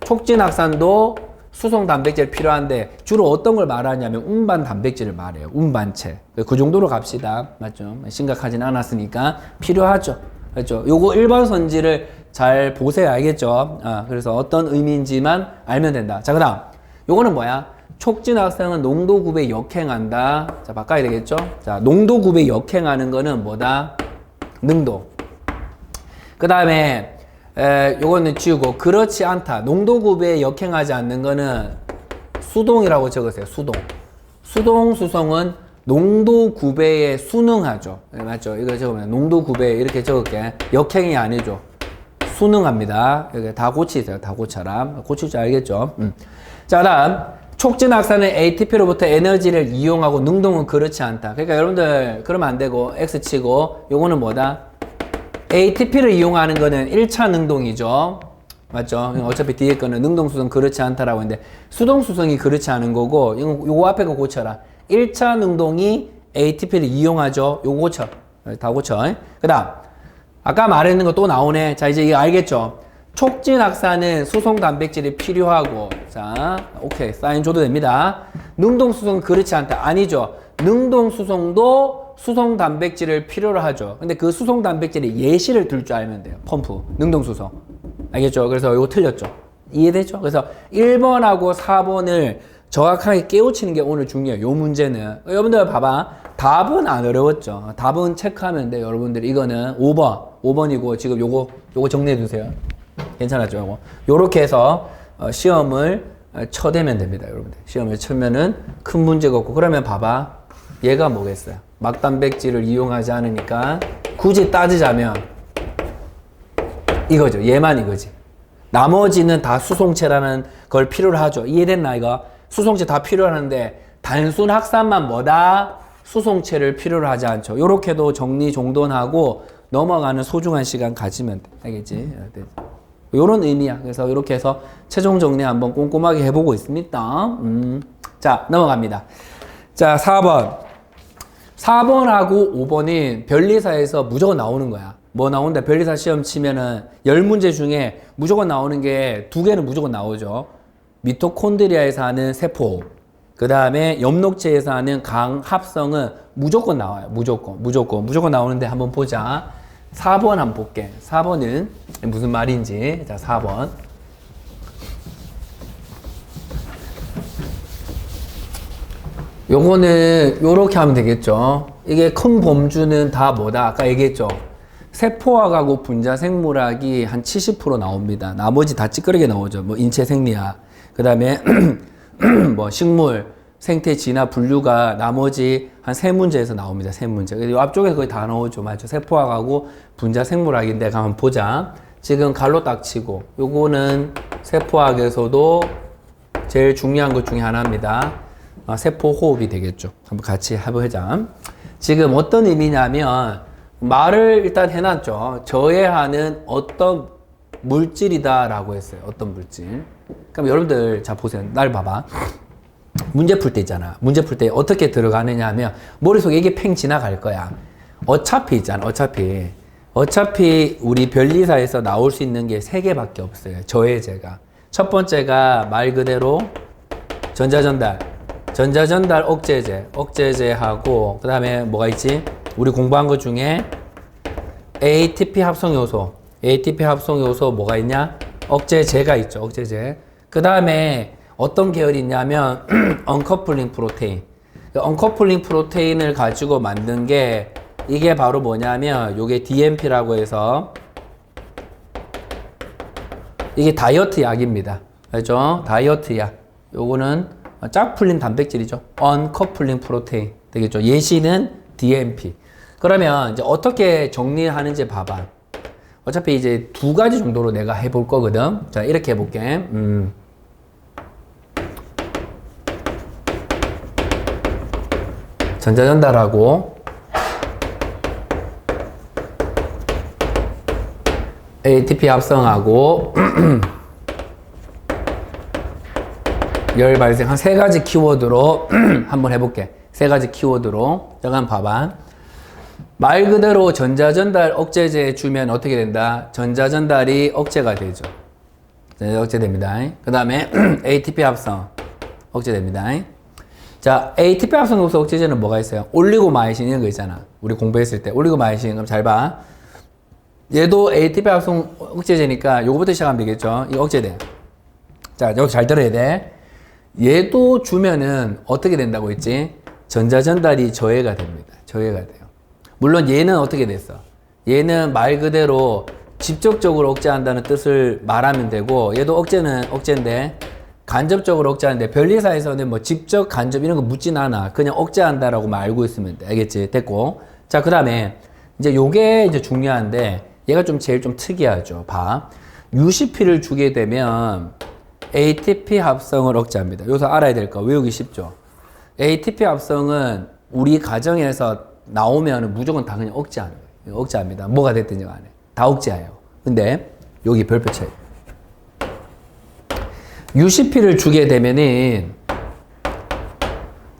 촉진학산도 수송단백질 필요한데 주로 어떤 걸 말하냐면 운반 단백질을 말해요. 운반체. 그 정도로 갑시다. 맞죠? 심각하진 않았으니까 필요하죠. 그렇죠? 요거 1번 선지를 잘 보세요. 알겠죠? 그래서 어떤 의미인지만 알면 된다. 자, 그 다음. 요거는 뭐야? 촉진학생은 농도급에 역행한다. 자, 바꿔야 되겠죠? 자, 농도급에 역행하는 거는 뭐다? 능동. 그 다음에, 요거는 지우고, 그렇지 않다. 농도급에 역행하지 않는 거는 수동이라고 적으세요. 수동. 수동수송은 농도급에 순응하죠. 맞죠? 이거 적으면 농도급에 이렇게 적을게. 역행이 아니죠. 순응합니다. 여기 다 고치세요. 다 고쳐라. 고칠 줄 알겠죠? 자, 다음. 촉진학산은 ATP로부터 에너지를 이용하고 능동은 그렇지 않다. 그러니까 여러분들 그러면 안 되고 X 치고 요거는 뭐다? ATP를 이용하는 거는 1차 능동이죠. 맞죠? 어차피 뒤에 거는 능동수송 그렇지 않다라고 했는데 수동수송이 그렇지 않은 거고 요거 앞에 거 고쳐라. 1차 능동이 ATP를 이용하죠. 요거 고쳐. 다 고쳐. 그 다음 아까 말했는 거 또 나오네. 자, 이제 이거 알겠죠? 촉진학산은 수송단백질이 필요하고, 자, 오케이. 사인 줘도 됩니다. 능동수송은 그렇지 않다. 아니죠. 능동수송도 수송단백질을 필요로 하죠. 근데 그 수송단백질이 예시를 들 줄 알면 돼요. 펌프. 능동수송. 알겠죠? 그래서 이거 틀렸죠? 이해되죠? 그래서 1번하고 4번을 정확하게 깨우치는 게 오늘 중요해요. 요 문제는. 여러분들 봐봐. 답은 안 어려웠죠. 답은 체크하면 돼요. 여러분들 이거는 5번이고 지금 요거 정리해 두세요. 괜찮았죠? 요거. 요렇게 해서 시험을 쳐대면 됩니다. 여러분들. 시험을 치면은 큰 문제가 없고 그러면 봐봐. 얘가 뭐겠어요? 막단백질을 이용하지 않으니까 굳이 따지자면 이거죠. 얘만 이거지. 나머지는 다 수송체라는 걸 필요로 하죠. 이해됐나 이거? 수송체 다 필요하는데 단순 확산만 뭐다? 수송체를 필요로 하지 않죠. 요렇게도 정리정돈하고 넘어가는 소중한 시간 가지면 돼. 알겠지? 요런 의미야. 그래서 이렇게 해서 최종 정리 한번 꼼꼼하게 해보고 있습니다. 자, 넘어갑니다. 자, 4번. 4번하고 5번이 변리사에서 무조건 나오는 거야. 뭐 나온다? 변리사 시험 치면은 10문제 중에 무조건 나오는 게 2개는 무조건 나오죠. 미토콘드리아에서 하는 세포. 그 다음에 엽록체에서 하는 강합성은 무조건 나와요. 무조건 나오는데 한번 보자. 4번 한번 볼게. 4번은 무슨 말인지. 자, 4번. 요거는 요렇게 하면 되겠죠. 이게 큰 범주는 다 뭐다? 아까 얘기했죠. 세포학하고 분자 생물학이 한 70% 나옵니다. 나머지 다 찌끄러게 나오죠. 뭐 인체 생리학, 그 다음에 뭐 식물, 생태, 진화, 분류가 나머지 한 3문제에서 나옵니다. 3문제. 그리고 앞쪽에서 거의 다 나오죠. 맞죠? 세포학하고 분자 생물학인데 한번 보자. 지금 갈로 딱 치고 요거는 세포학에서도 제일 중요한 것 중에 하나입니다. 세포 호흡이 되겠죠. 한번 같이 해보자. 지금 어떤 의미냐면 말을 일단 해놨죠. 저해하는 어떤 물질이다 라고 했어요. 어떤 물질. 그럼 여러분들 자 보세요. 날 봐봐. 문제 풀 때 있잖아. 문제 풀 때 어떻게 들어가느냐 하면 머릿속에 이게 팽 지나갈 거야. 어차피 있잖아. 어차피 우리 변리사에서 나올 수 있는 게 3개밖에 없어요. 저해제가. 첫 번째가 말 그대로 전자전달 억제제하고 그 다음에 뭐가 있지? 우리 공부한 것 중에 ATP 합성요소 뭐가 있냐? 억제제가 있죠. 억제제. 그 다음에 어떤 계열이 있냐면 언커플링 프로테인. 언커플링 프로테인을 가지고 만든 게 이게 바로 뭐냐면 요게 DMP라고 해서 이게 다이어트 약입니다. 알죠? 다이어트 약. 요거는 짝 풀린 단백질이죠. 언커플링 프로테인 되겠죠. 예시는 DMP. 그러면 이제 어떻게 정리하는지 봐봐. 어차피 이제 2가지 정도로 내가 해볼 거거든. 자, 이렇게 해볼게. 전자전달하고 ATP 합성하고 열 발생 한 3가지 키워드로 한번 해볼게. 3가지 키워드로. 잠깐 봐봐. 말 그대로 전자전달 억제제 주면 어떻게 된다? 전자전달이 억제가 되죠. 억제됩니다. 그 다음에 ATP 합성 억제됩니다. 자, ATP 합성 요소 억제제는 뭐가 있어요? 올리고마이신 이런 거 있잖아. 우리 공부했을 때 올리고마이신. 그럼 잘 봐. 얘도 ATP 합성 억제제니까 요거부터 시작하면 되겠죠. 이거 억제돼. 자, 여기 잘 들어야 돼. 얘도 주면은 어떻게 된다고 했지? 전자전달이 저해가 됩니다. 저해가 돼요. 물론 얘는 어떻게 됐어? 얘는 말 그대로 직접적으로 억제한다는 뜻을 말하면 되고, 얘도 억제는 억제인데 간접적으로 억제하는데 변리사에서는 뭐 직접 간접 이런 거 묻진 않아. 그냥 억제한다라고 알고 있으면 돼. 알겠지? 됐고. 자, 그 다음에 이제 요게 이제 중요한데 얘가 좀 제일 좀 특이하죠. 봐. UCP를 주게 되면 ATP 합성을 억제합니다. 여기서 알아야 될 거 외우기 쉽죠. ATP 합성은 우리 가정에서 나오면 무조건 다 그냥 억제하는 거예요. 억제합니다. 뭐가 됐든지 간에 다 억제해요. 근데 여기 별표 차이. UCP를 주게 되면은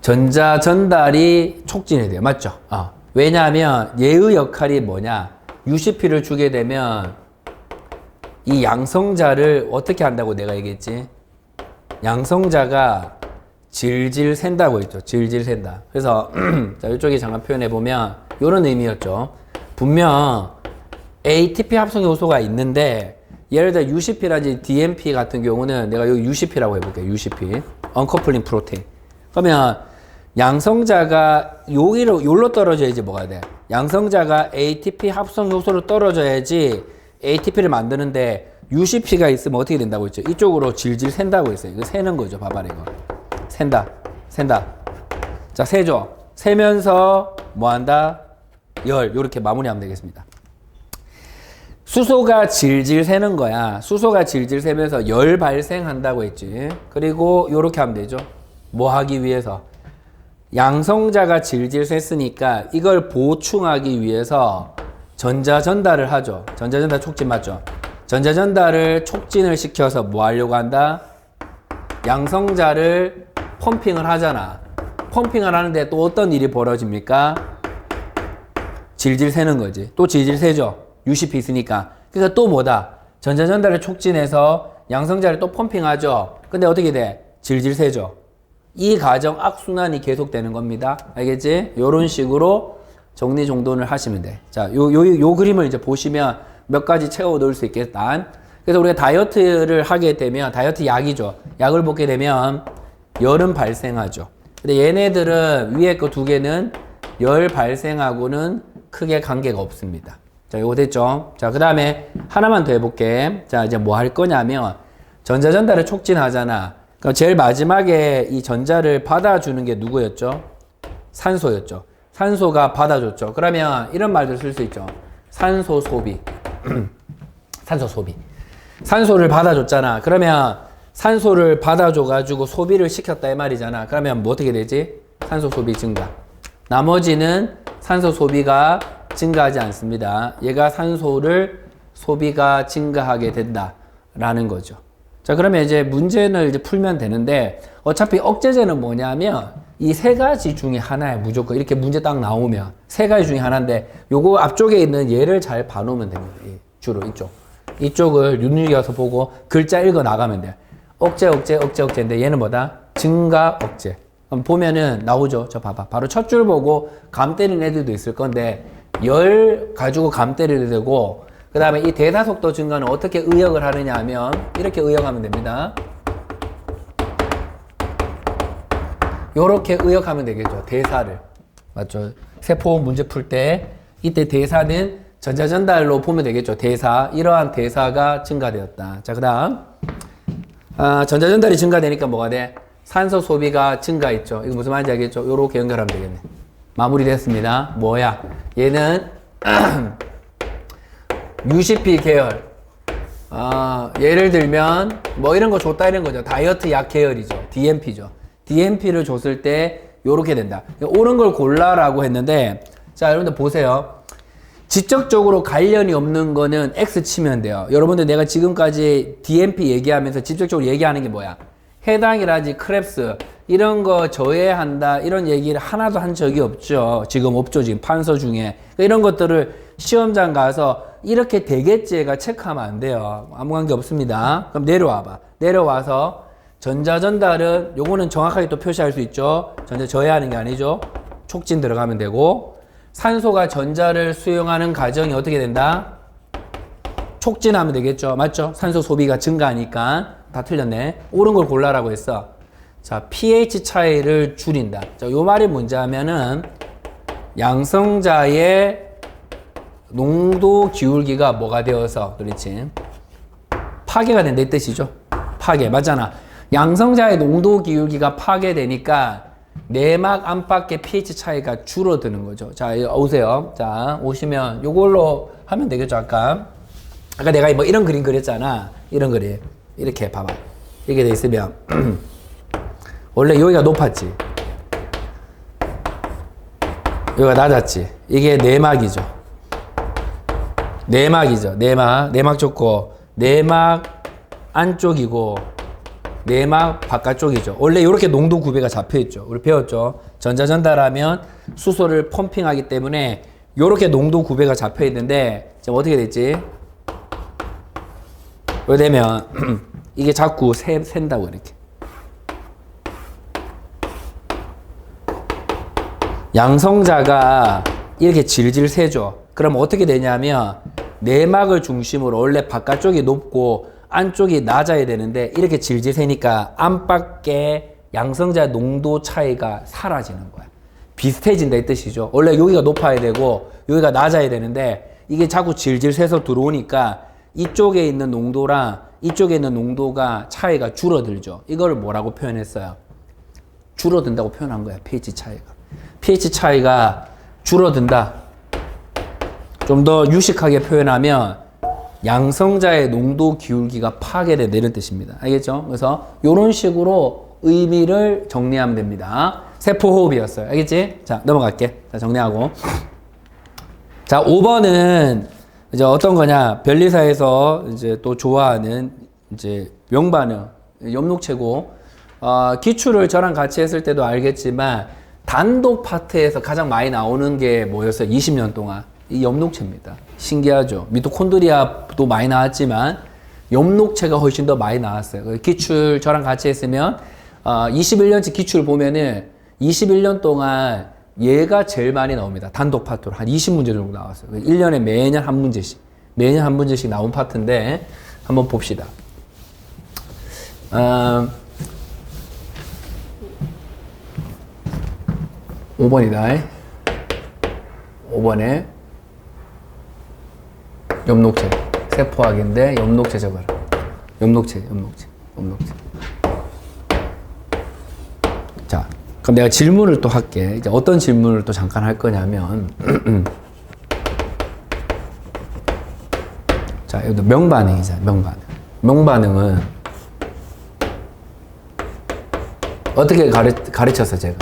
전자 전달이 촉진이 돼요. 맞죠? 왜냐하면 얘의 역할이 뭐냐? UCP를 주게 되면 이 양성자를 어떻게 한다고 내가 얘기했지? 양성자가 질질 샌다고 했죠. 질질 샌다. 그래서 자, 이쪽에 잠깐 표현해 보면 이런 의미였죠. 분명 ATP 합성 요소가 있는데 예를 들어 UCP라든지 DMP 같은 경우는 내가 여기 UCP라고 해볼게요. UCP. 언커플링 프로테인. 그러면 양성자가 여기로 떨어져야지 뭐가 돼? 양성자가 ATP 합성 요소로 떨어져야지 ATP를 만드는데 UCP가 있으면 어떻게 된다고 했죠? 이쪽으로 질질 샌다고 했어요. 이거 세는 거죠. 봐봐라 이거. 샌다. 자, 세죠. 세면서 뭐한다? 열. 요렇게 마무리하면 되겠습니다. 수소가 질질 새는 거야. 수소가 질질 새면서 열 발생한다고 했지. 그리고 요렇게 하면 되죠. 뭐 하기 위해서? 양성자가 질질 샜으니까 이걸 보충하기 위해서 전자전달을 하죠. 전자전달 촉진 맞죠? 전자전달을 촉진을 시켜서 뭐 하려고 한다? 양성자를 펌핑을 하잖아. 펌핑을 하는데 또 어떤 일이 벌어집니까? 질질 새는 거지. 또 질질 새죠. UCP 있으니까. 그러니까 또 뭐다? 전자전달을 촉진해서 양성자를 또 펌핑하죠. 근데 어떻게 돼? 질질 새죠. 이 과정 악순환이 계속되는 겁니다. 알겠지? 요런 식으로 정리정돈을 하시면 돼. 자, 요 그림을 이제 보시면 몇 가지 채워 넣을 수 있겠다. 그래서 우리가 다이어트를 하게 되면, 다이어트 약이죠. 약을 먹게 되면 열은 발생하죠. 근데 얘네들은 위에 거 두 개는 열 발생하고는 크게 관계가 없습니다. 자, 요거 됐죠? 자, 그 다음에 하나만 더 해볼게. 자, 이제 뭐 할 거냐면, 전자전달을 촉진하잖아. 그럼 제일 마지막에 이 전자를 받아주는 게 누구였죠? 산소였죠. 산소가 받아줬죠. 그러면 이런 말도 쓸 수 있죠. 산소 소비. 산소 소비. 산소를 받아줬잖아. 그러면 산소를 받아줘가지고 소비를 시켰다 이 말이잖아. 그러면 뭐 어떻게 되지? 산소 소비 증가. 나머지는 산소 소비가 증가하지 않습니다. 얘가 산소를 소비가 증가하게 된다라는 거죠. 자, 그러면 이제 문제를 이제 풀면 되는데, 어차피 억제제는 뭐냐면 이 세 가지 중에 하나에 무조건 이렇게 문제 딱 나오면 세 가지 중에 하나인데, 요거 앞쪽에 있는 얘를 잘 봐놓으면 됩니다. 주로 이쪽을 눈여겨서 보고 글자 읽어 나가면 돼요. 억제인데 얘는 뭐다? 증가 억제. 그럼 보면은 나오죠. 저 봐봐. 바로 첫 줄 보고 감 때리는 애들도 있을 건데, 열 가지고 감 때리게 되고, 그 다음에 이 대사 속도 증가는 어떻게 의역을 하느냐 하면 이렇게 의역하면 됩니다. 요렇게 의역하면 되겠죠. 대사를. 맞죠? 세포 문제 풀 때 이때 대사는 전자전달로 보면 되겠죠. 대사. 이러한 대사가 증가되었다. 자, 그 다음 전자전달이 증가되니까 뭐가 돼? 산소 소비가 증가했죠. 이거 무슨 말인지 알겠죠? 요렇게 연결하면 되겠네. 마무리됐습니다. 뭐야? 얘는 UCP 계열. 예를 들면 뭐 이런 거 줬다 이런 거죠. 다이어트 약 계열이죠. DMP죠. DMP를 줬을 때 요렇게 된다. 옳은 걸 골라라고 했는데, 자, 여러분들 보세요. 직접적으로 관련이 없는 거는 X 치면 돼요. 여러분들 내가 지금까지 DMP 얘기하면서 직접적으로 얘기하는 게 뭐야? 해당이라든지 크랩스 이런 거 저해한다 이런 얘기를 하나도 한 적이 없죠. 지금 없죠. 지금 판서 중에. 이런 것들을 시험장 가서 이렇게 되겠지가 체크하면 안 돼요. 아무 관계 없습니다. 그럼 내려와봐. 내려와서 전자전달은 요거는 정확하게 또 표시할 수 있죠. 전자 저해하는 게 아니죠. 촉진 들어가면 되고, 산소가 전자를 수용하는 과정이 어떻게 된다? 촉진하면 되겠죠. 맞죠? 산소 소비가 증가하니까. 다 틀렸네. 옳은 걸 골라라고 했어. 자, pH 차이를 줄인다. 자, 요 말이 뭔지 하면은 양성자의 농도 기울기가 뭐가 되어서, 그렇지? 파괴가 된다 이 뜻이죠. 파괴. 맞잖아. 양성자의 농도 기울기가 파괴되니까 내막 안팎의 pH 차이가 줄어드는 거죠. 자, 오세요. 자, 오시면 요걸로 하면 되겠죠. 아까 내가 뭐 이런 그림 그렸잖아. 이런 그림. 이렇게 봐봐. 이렇게 돼 있으면 원래 여기가 높았지. 여기가 낮았지. 이게 내막이죠. 내막이죠. 내막 좋고, 내막 안쪽이고, 내막 바깥쪽이죠. 원래 이렇게 농도 구배가 잡혀 있죠. 우리 배웠죠. 전자전달하면 수소를 펌핑하기 때문에 이렇게 농도 구배가 잡혀 있는데, 지금 어떻게 됐지? 왜 되면 이게 자꾸 샌다고 이렇게. 양성자가 이렇게 질질 새죠. 그럼 어떻게 되냐면 내막을 중심으로 원래 바깥쪽이 높고 안쪽이 낮아야 되는데 이렇게 질질 새니까 안팎의 양성자 농도 차이가 사라지는 거야. 비슷해진다 이 뜻이죠. 원래 여기가 높아야 되고 여기가 낮아야 되는데 이게 자꾸 질질 새서 들어오니까 이쪽에 있는 농도랑 이쪽에 있는 농도가 차이가 줄어들죠. 이걸 뭐라고 표현했어요? 줄어든다고 표현한 거야. pH 차이가. pH 차이가 줄어든다. 좀 더 유식하게 표현하면 양성자의 농도 기울기가 파괴된다 이런 뜻입니다. 알겠죠? 그래서 이런 식으로 의미를 정리하면 됩니다. 세포호흡이었어요. 알겠지? 자, 넘어갈게. 자, 정리하고. 자, 5번은 이제 어떤 거냐? 변리사에서 이제 또 좋아하는 이제 명반응, 엽록체고, 기출을 저랑 같이 했을 때도 알겠지만, 단독 파트에서 가장 많이 나오는 게 뭐였어요? 20년 동안. 이 엽록체입니다. 신기하죠? 미토콘드리아도 많이 나왔지만, 엽록체가 훨씬 더 많이 나왔어요. 기출 저랑 같이 했으면, 21년치 기출 보면은 21년 동안 얘가 제일 많이 나옵니다. 단독 파트로. 한 20문제 정도 나왔어요. 1년에 매년 한 문제씩. 매년 한 문제씩 나온 파트인데, 한번 봅시다. 5번이다. 5번에 엽록체. 세포학인데 엽록체 적어라. 엽록체. 자, 그럼 내가 질문을 또 할게. 이제 어떤 질문을 또 잠깐 할 거냐면, 자, 여기도 명반응이잖아, 명반응. 명반응은 어떻게 가르쳤어, 제가?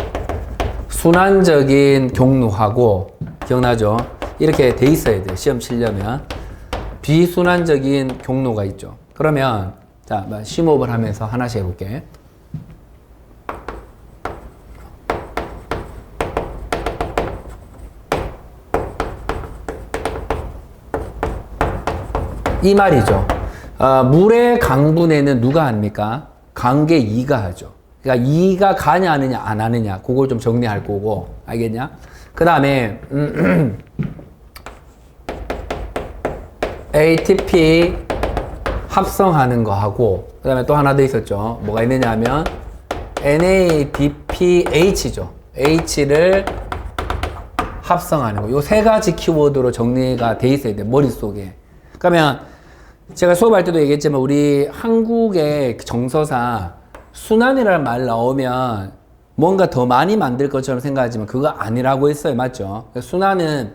순환적인 경로하고, 기억나죠? 이렇게 돼 있어야 돼, 시험 치려면. 비순환적인 경로가 있죠. 그러면, 자, 심호흡을 하면서 하나씩 해볼게. 이 말이죠. 물의 강분해는 누가 합니까? 강계 2가 하죠. 그러니까 2가 가냐 하느냐 안 하느냐 그걸 좀 정리할 거고, 알겠냐? 그 다음에 ATP 합성하는 거 하고, 그 다음에 또 하나 더 있었죠. 뭐가 있느냐 하면 NADPH죠. H를 합성하는 거. 요 세 가지 키워드로 정리가 돼 있어야 돼, 머릿속에. 그러면 제가 수업할 때도 얘기했지만, 우리 한국의 정서상 순환이라는 말 나오면 뭔가 더 많이 만들 것처럼 생각하지만 그거 아니라고 했어요. 맞죠? 순환은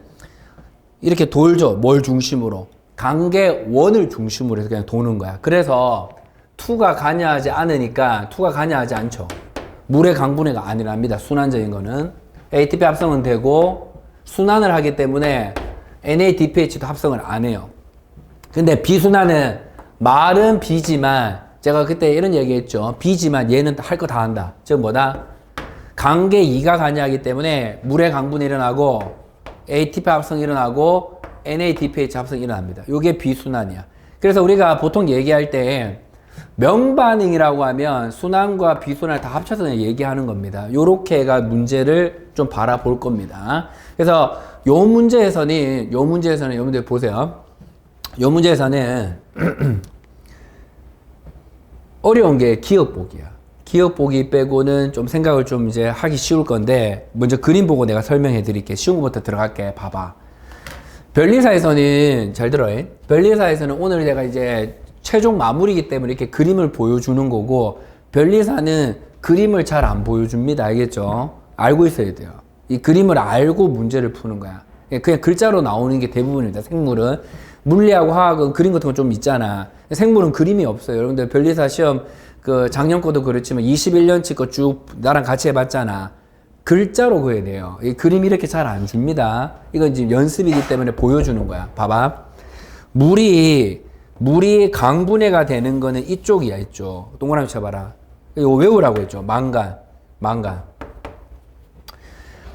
이렇게 돌죠. 뭘 중심으로? 관계 원을 중심으로 해서 그냥 도는 거야. 그래서 2가 관여하지 않으니까 2가 관여하지 않죠. 물의 강분해가 아니랍니다. 순환적인 거는. ATP 합성은 되고 순환을 하기 때문에 NADPH도 합성을 안 해요. 근데 비순환은 말은 B지만, 제가 그때 이런 얘기 했죠. B지만 얘는 할 거 다 한다. 즉 뭐다? 관계 2가 관여하기 때문에 물의 강분이 일어나고 ATP 합성이 일어나고 NADPH 합성이 일어납니다. 이게 비순환이야. 그래서 우리가 보통 얘기할 때 명반응이라고 하면 순환과 비순환을 다 합쳐서 그냥 얘기하는 겁니다. 요렇게가 문제를 좀 바라볼 겁니다. 그래서 요 문제에서는 여러분들 보세요. 요 문제에서는 어려운 게 기억보기야. 기억보기 빼고는 좀 생각을 좀 이제 하기 쉬울 건데, 먼저 그림 보고 내가 설명해 드릴게. 쉬운 것부터 들어갈게. 봐봐. 변리사에서는, 잘 들어요. 변리사에서는 오늘 내가 이제 최종 마무리이기 때문에 이렇게 그림을 보여주는 거고, 변리사는 그림을 잘 안 보여줍니다. 알겠죠? 알고 있어야 돼요. 이 그림을 알고 문제를 푸는 거야. 그냥 글자로 나오는 게 대부분입니다. 생물은. 물리하고 화학은 그림 같은 거 좀 있잖아. 생물은 그림이 없어요. 여러분들 변리사 시험 그 작년 거도 그렇지만 21년치 거 쭉 나랑 같이 해봤잖아. 글자로 그려야 돼요. 이 그림 이렇게 잘 안 줍니다. 이건 지금 연습이기 때문에 보여주는 거야. 봐봐. 물이 강분해가 되는 거는 이쪽이야, 이쪽. 동그라미 쳐봐라. 이거 외우라고 했죠.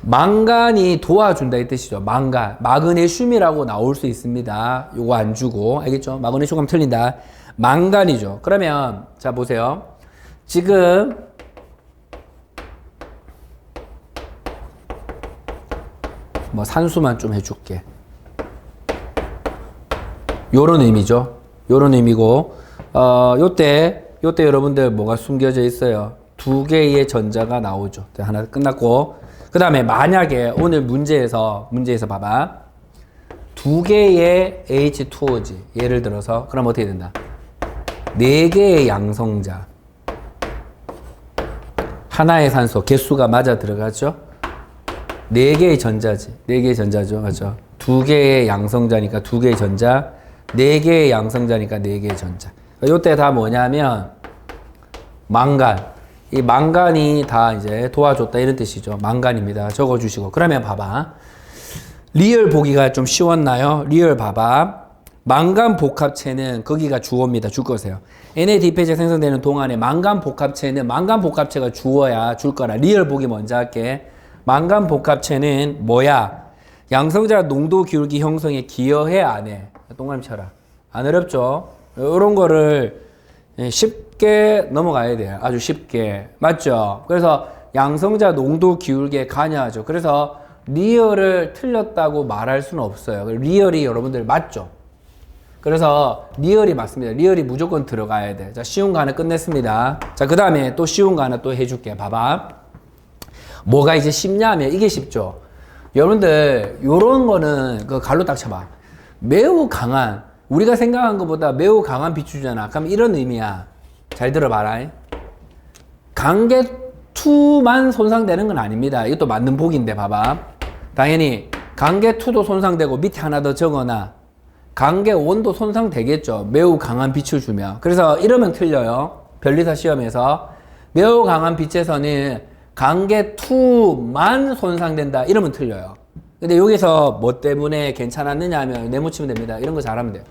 망간이 도와준다 이 뜻이죠. 망간. 마그네슘이라고 나올 수 있습니다. 요거 안 주고. 알겠죠? 마그네슘 하면 틀린다. 망간이죠. 그러면 자 보세요. 지금 뭐 산수만 좀 해줄게. 요런 의미죠. 요런 의미고, 요때 여러분들 뭐가 숨겨져 있어요? 2개의 전자가 나오죠. 하나 끝났고, 그 다음에 만약에 오늘 문제에서 봐봐. 2개의 H2O지. 예를 들어서, 그럼 어떻게 된다? 4개의 양성자. 하나의 산소, 개수가 맞아 들어가죠? 4개의 전자지. 4개의 전자죠. 맞죠? 2개의 양성자니까 2개의 전자. 4개의 양성자니까 4개의 전자. 요때 다 뭐냐면, 망간. 이 망간이 다 이제 도와줬다 이런 뜻이죠. 망간입니다. 적어주시고. 그러면 봐봐. 리얼 보기가 좀 쉬웠나요? 리얼 봐봐. 망간 복합체는 거기가 주어입니다. 줄 거세요. NADP가 생성되는 동안에 망간 복합체는 망간 복합체가 주어야 줄 거라. 리얼 보기 먼저 할게. 망간 복합체는 뭐야? 양성자 농도 기울기 형성에 기여해 안 해? 동그라미 쳐라. 안 어렵죠? 이런 거를 쉽게 넘어가야 돼요. 아주 쉽게. 맞죠? 그래서 양성자 농도 기울기에 관여하죠. 그래서 리얼을 틀렸다고 말할 수는 없어요. 리얼이 여러분들 맞죠? 그래서 리얼이 맞습니다. 리얼이 무조건 들어가야 돼. 자, 쉬운 거 하나 끝냈습니다. 자, 그 다음에 또 쉬운 거 하나 또 해줄게. 봐봐. 뭐가 이제 쉽냐면 이게 쉽죠. 여러분들 요런 거는 그 갈로 딱 쳐봐. 매우 강한, 우리가 생각한 것보다 매우 강한 비추잖아. 그럼 이런 의미야. 잘 들어봐라. 관계2만 손상되는 건 아닙니다. 이것도 맞는 복인데 봐봐. 당연히 관계2도 손상되고 밑에 하나 더 적어놔. 관계1도 손상되겠죠. 매우 강한 빛을 주면. 그래서 이러면 틀려요. 변리사 시험에서 매우 강한 빛에서는 관계2만 손상된다. 이러면 틀려요. 근데 여기서 뭐 때문에 괜찮았느냐 하면 네모치면 됩니다. 이런 거 잘하면 돼요.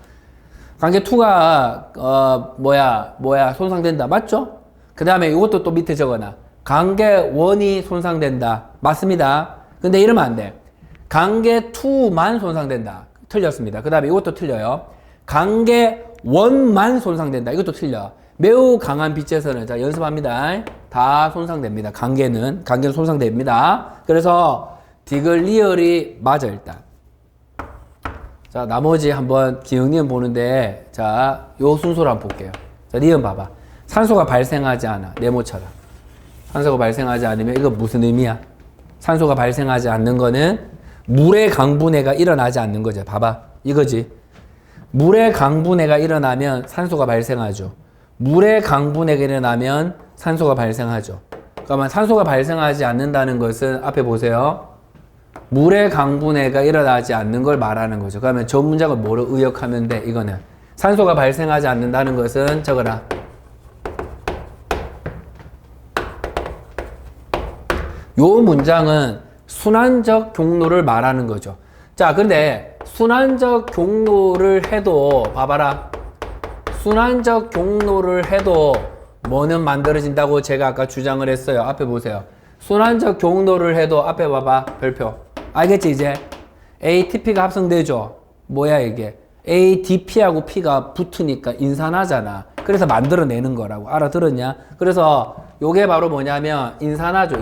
관계2가 손상된다. 맞죠? 그 다음에 이것도 또 밑에 적어놔. 관계1이 손상된다. 맞습니다. 근데 이러면 안 돼. 관계2만 손상된다. 틀렸습니다. 그 다음에 이것도 틀려요. 관계1만 손상된다. 이것도 틀려. 매우 강한 빛에서는, 자, 연습합니다. 다 손상됩니다. 관계는 손상됩니다. 그래서 디귿 리얼이 맞아, 일단. 자, 나머지 한번 기억니은 보는데, 자, 요 순서로 한번 볼게요. 자, 니은 봐봐. 산소가 발생하지 않아. 네모처럼. 산소가 발생하지 않으면 이거 무슨 의미야? 산소가 발생하지 않는 거는 물의 강분해가 일어나지 않는 거죠. 봐봐. 이거지. 물의 강분해가 일어나면 산소가 발생하죠. 물의 강분해가 일어나면 산소가 발생하죠. 그러면 산소가 발생하지 않는다는 것은 앞에 보세요. 물의 강분해가 일어나지 않는 걸 말하는 거죠. 그러면 저 문장을 뭐로 의역하면 돼? 이거는 산소가 발생하지 않는다는 것은 적어라. 요 문장은 순환적 경로를 말하는 거죠. 자, 근데 순환적 경로를 해도 봐봐라. 순환적 경로를 해도 뭐는 만들어진다고 제가 아까 주장을 했어요. 앞에 보세요. 순환적 경로를 해도 앞에 봐봐. 별표. 알겠지 이제? ATP가 합성되죠. 뭐야 이게? ADP하고 P가 붙으니까 인산화잖아. 그래서 만들어내는 거라고. 알아들었냐? 그래서 요게 바로 뭐냐면 인산화죠.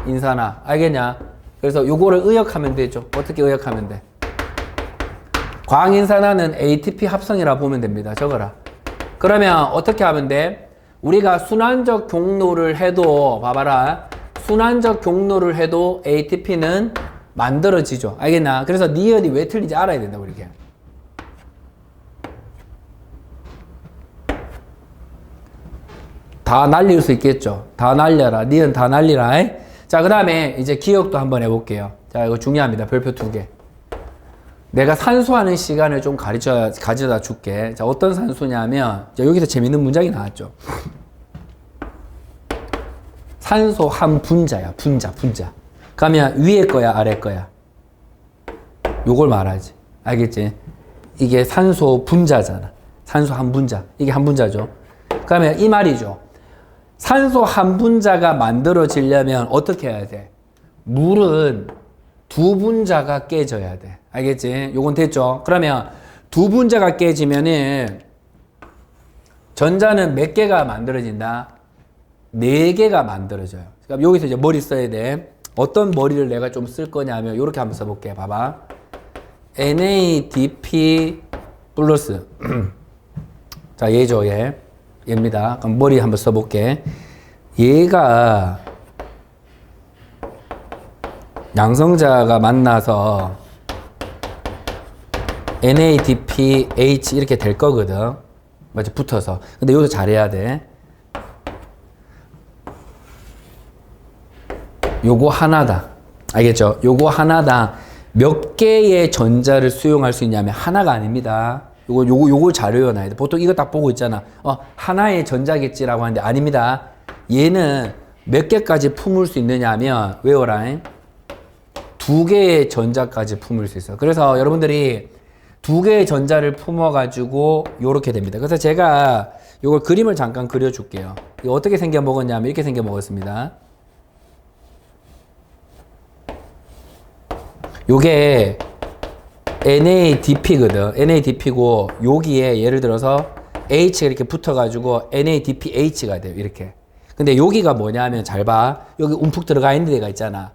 인산화. 알겠냐? 그래서 요거를 의역하면 되죠. 어떻게 의역하면 돼? 광인산화는 ATP 합성이라 보면 됩니다. 적어라. 그러면 어떻게 하면 돼? 우리가 순환적 경로를 해도 봐봐라. 순환적 경로를 해도 ATP는 만들어지죠. 알겠나? 그래서 니은이 왜 틀린지 알아야 된다고 이렇게. 다 날릴 수 있겠죠. 다 날려라. 니은 다 날리라. 자, 그 다음에 이제 기억도 한번 해볼게요. 자, 이거 중요합니다. 별표 2개. 내가 산수하는 시간을 좀 가져다 줄게. 자, 어떤 산수냐면, 자, 여기서 재밌는 문장이 나왔죠. 산소 한 분자야. 분자. 그러면 위에 거야, 아래 거야? 요걸 말하지. 알겠지? 이게 산소 분자잖아. 산소 한 분자. 이게 한 분자죠. 그러면 이 말이죠. 산소 한 분자가 만들어지려면 어떻게 해야 돼? 물은 두 분자가 깨져야 돼. 알겠지? 요건 됐죠? 그러면 두 분자가 깨지면은 전자는 몇 개가 만들어진다? 4개가 만들어져요. 그러니까 여기서 이제 머리 써야 돼. 어떤 머리를 내가 좀 쓸 거냐면 요렇게 한번 써볼게. 봐봐. NADP 플러스 자, 얘죠, 얘. 얘입니다. 그럼 머리 한번 써볼게. 얘가 양성자가 만나서 NADPH 이렇게 될 거거든. 맞지? 붙어서. 근데 여기서 잘해야 돼. 요거 하나다. 알겠죠? 요거 하나당 몇 개의 전자를 수용할 수 있냐면 하나가 아닙니다. 요걸 잘 외워놔야 돼. 보통 이거 딱 보고 있잖아. 하나의 전자겠지라고 하는데 아닙니다. 얘는 몇 개까지 품을 수 있느냐 하면 외워라. 두 개의 전자까지 품을 수 있어요. 그래서 여러분들이 두 개의 전자를 품어가지고 요렇게 됩니다. 그래서 제가 요걸 그림을 잠깐 그려줄게요. 이거 어떻게 생겨 먹었냐면 이렇게 생겨 먹었습니다. 요게 NADP거든. NADP고 여기에 예를 들어서 H가 이렇게 붙어가지고 NADPH가 돼요. 이렇게. 근데 여기가 뭐냐면 잘 봐. 여기 움푹 들어가 있는 데가 있잖아.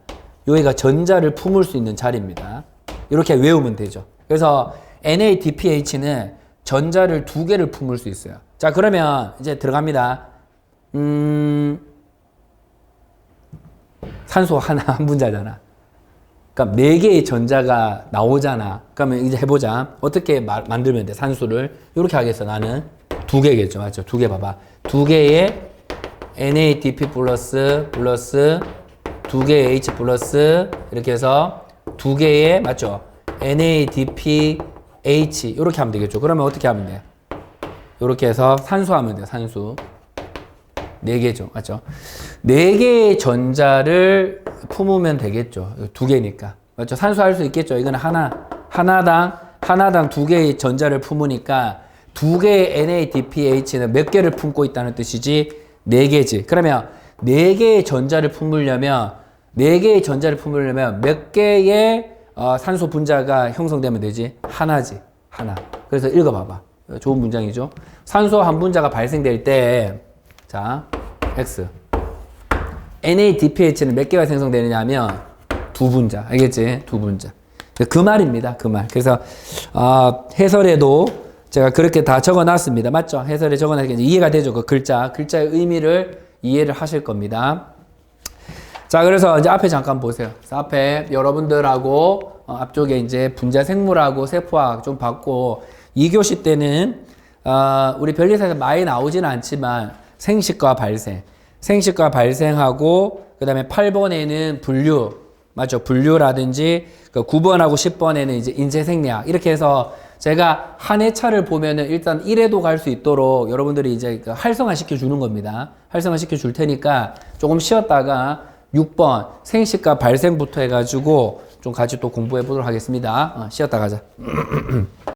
여기가 전자를 품을 수 있는 자리입니다. 이렇게 외우면 되죠. 그래서 NADPH는 전자를 두 개를 품을 수 있어요. 자, 그러면 이제 들어갑니다. 산소 한 분자잖아. 그러니까 네 개의 전자가 나오잖아. 그러면 이제 해보자. 어떻게 만들면 돼? 산수를 이렇게 하겠어. 나는 두 개겠죠, 맞죠? 두 개 봐봐. 두 개의 NADP 플러스 두 개의 H 플러스 이렇게 해서 두 개의 맞죠? NADPH 이렇게 하면 되겠죠. 그러면 어떻게 하면 돼? 이렇게 해서 산수하면 돼. 산수. 네 개죠, 맞죠? 네 개의 전자를 품으면 되겠죠. 두 개니까. 맞죠? 산수할 수 있겠죠. 이건 하나당 두 개의 전자를 품으니까 두 개의 NADPH는 몇 개를 품고 있다는 뜻이지? 네 개지. 그러면 네 개의 전자를 품으려면 몇 개의 산소 분자가 형성되면 되지? 하나지. 하나. 그래서 읽어봐봐. 좋은 문장이죠. 산소 한 분자가 발생될 때 자, X. NADPH는 몇 개가 생성되느냐 하면 두 분자. 알겠지? 두 분자. 그 말입니다. 그 말. 그래서, 해설에도 제가 그렇게 다 적어 놨습니다. 맞죠? 해설에 적어 놨으니까 이해가 되죠? 그 글자의 의미를 이해를 하실 겁니다. 자, 그래서 이제 앞에 잠깐 보세요. 그래서 앞에 여러분들하고 앞쪽에 이제 분자 생물하고 세포학 좀 봤고, 2교시 때는, 우리 변리사에서 많이 나오지는 않지만 생식과 발생하고, 그 다음에 8번에는 분류, 맞죠? 분류라든지, 그 9번하고 10번에는 이제 인체생리학. 이렇게 해서 제가 한 회차를 보면은 일단 1회도 갈 수 있도록 여러분들이 이제 활성화 시켜주는 겁니다. 활성화 시켜줄 테니까 조금 쉬었다가 6번 생식과 발생부터 해가지고 좀 같이 또 공부해 보도록 하겠습니다. 쉬었다 가자.